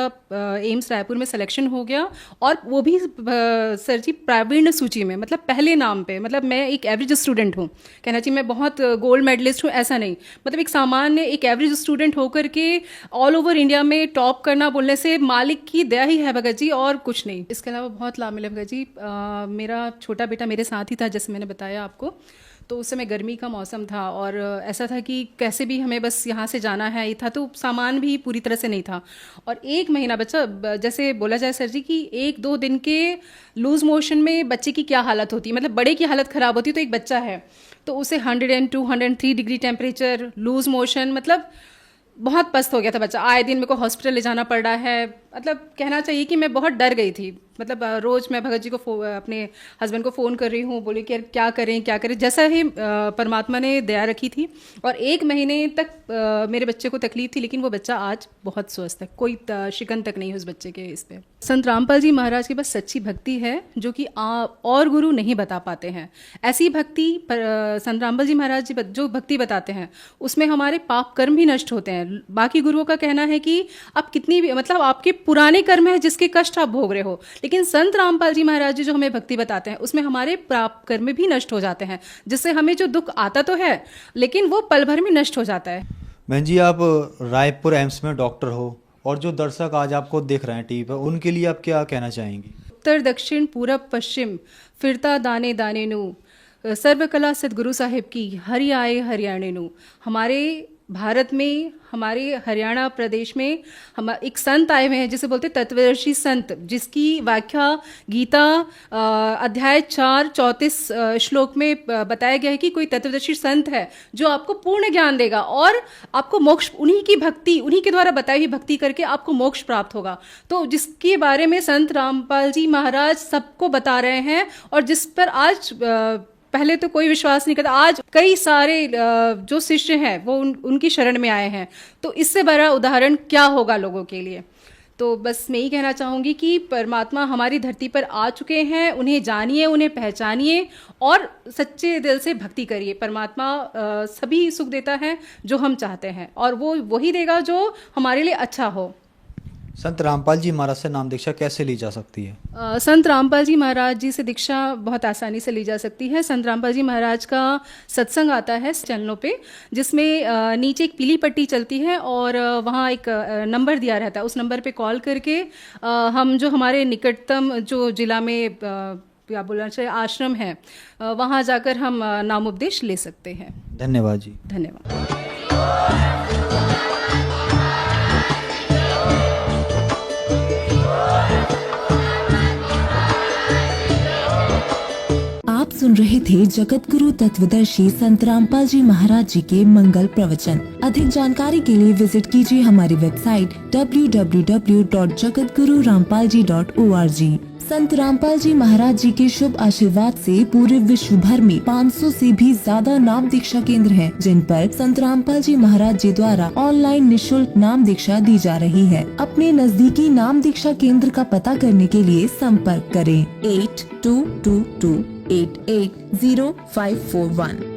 एम्स रायपुर में सिलेक्शन हो गया। और वो भी सर जी प्रावीण्य सूची में, मतलब पहले नाम पे। मतलब मैं एक एवरेज स्टूडेंट हूँ, कहना चाहिए मैं बहुत गोल्ड मेडलिस्ट हूँ ऐसा नहीं, मतलब एक सामान्य एक एवरेज स्टूडेंट होकर के ऑल ओवर इंडिया में टॉप करना बोलने से मालिक की दया ही है भगत जी, और कुछ नहीं। इसके अलावा बहुत लाभ मिले भगत जी। मेरा छोटा बेटा मेरे साथ ही था, जैसे मैंने बताया आपको। तो उस समय गर्मी का मौसम था और ऐसा था कि कैसे भी हमें बस यहाँ से जाना है, ये था। तो सामान भी पूरी तरह से नहीं था। और 1 महीना बच्चा, जैसे बोला जाए सर जी कि 1-2 दिन के लूज मोशन में बच्चे की क्या हालत होती है, मतलब बड़े की हालत ख़राब होती है, तो एक बच्चा है तो उसे 102, 103 डिग्री टेम्परेचर, लूज मोशन, मतलब बहुत पस्त हो गया था बच्चा। आए दिन मेरे को हॉस्पिटल ले जाना पड़ रहा है। मतलब कहना चाहिए कि मैं बहुत डर गई थी। मतलब रोज़ मैं भगत जी को अपने हस्बैंड को फ़ोन कर रही हूँ, बोले कि यार क्या करें। जैसा ही परमात्मा ने दया रखी थी और 1 महीने तक मेरे बच्चे को तकलीफ थी, लेकिन वो बच्चा आज बहुत स्वस्थ है, कोई शिकन तक नहीं है उस बच्चे के इस पे। संत रामपाल जी महाराज के पास सच्ची भक्ति है जो कि और गुरु नहीं बता पाते हैं। ऐसी भक्ति संत रामपाल जी महाराज जी जो भक्ति बताते हैं उसमें हमारे पाप कर्म भी नष्ट होते हैं। बाकी गुरुओं का कहना है कि आप कितनी भी, मतलब आपके पुराने कर्म है जिसके कष्ट आप भोग रहे हो, लेकिन संत रामपाल जी महाराज जी जो हमें भक्ति बताते हैं उसमें हमारे पाप कर्म भी नष्ट हो जाते हैं, जिससे हमें जो दुख आता तो है लेकिन वो पल भर में नष्ट हो जाता है। बहन जी, आप रायपुर एम्स में डॉक्टर हो और जो दर्शक आज आपको देख रहे हैं टीवी पर, उनके लिए आप क्या कहना चाहेंगी? उत्तर दक्षिण पूरब पश्चिम फिरता दाने दाने नु, सर्वकला सदगुरु साहिब की हरि आए हरियाणे नु। हमारे भारत में, हमारे हरियाणा प्रदेश में हम एक संत आए हुए हैं जिसे बोलते तत्वदर्शी संत, जिसकी व्याख्या गीता अध्याय 4 34 श्लोक में बताया गया है कि कोई तत्वदर्शी संत है जो आपको पूर्ण ज्ञान देगा और आपको मोक्ष, उन्हीं की भक्ति, उन्हीं के द्वारा बताई हुई भक्ति करके आपको मोक्ष प्राप्त होगा। तो जिसके बारे में संत रामपाल जी महाराज सबको बता रहे हैं और जिस पर आज पहले तो कोई विश्वास नहीं करता, आज कई सारे जो शिष्य हैं वो उनकी शरण में आए हैं। तो इससे बड़ा उदाहरण क्या होगा लोगों के लिए। तो बस मैं ही कहना चाहूँगी कि परमात्मा हमारी धरती पर आ चुके हैं, उन्हें जानिए, उन्हें पहचानिए और सच्चे दिल से भक्ति करिए। परमात्मा सभी सुख देता है जो हम चाहते हैं और वो वही देगा जो हमारे लिए अच्छा हो। संत रामपाल जी महाराज से नाम दीक्षा कैसे ली जा सकती है? संत रामपाल जी महाराज जी से दीक्षा बहुत आसानी से ली जा सकती है। संत रामपाल जी महाराज का सत्संग आता है चैनलों पे, जिसमें नीचे एक पीली पट्टी चलती है और वहाँ एक नंबर दिया रहता है। उस नंबर पे कॉल करके हम जो हमारे निकटतम जो जिला में क्या बोलना चाहिए आश्रम है, वहाँ जाकर हम नाम उपदेश ले सकते हैं। धन्यवाद जी। धन्यवाद। आप सुन रहे थे जगत गुरु तत्वदर्शी संत रामपाल जी महाराज जी के मंगल प्रवचन। अधिक जानकारी के लिए विजिट कीजिए हमारी वेबसाइट www.jagatgururampalji.org। संत रामपाल जी महाराज जी के शुभ आशीर्वाद से पूरे विश्व भर में 500 से भी ज्यादा नाम दीक्षा केंद्र हैं, जिन पर संत रामपाल जी महाराज जी द्वारा ऑनलाइन निशुल्क नाम दीक्षा दी जा रही है। अपने नजदीकी नाम दीक्षा केंद्र का पता करने के लिए संपर्क करें 8222880541।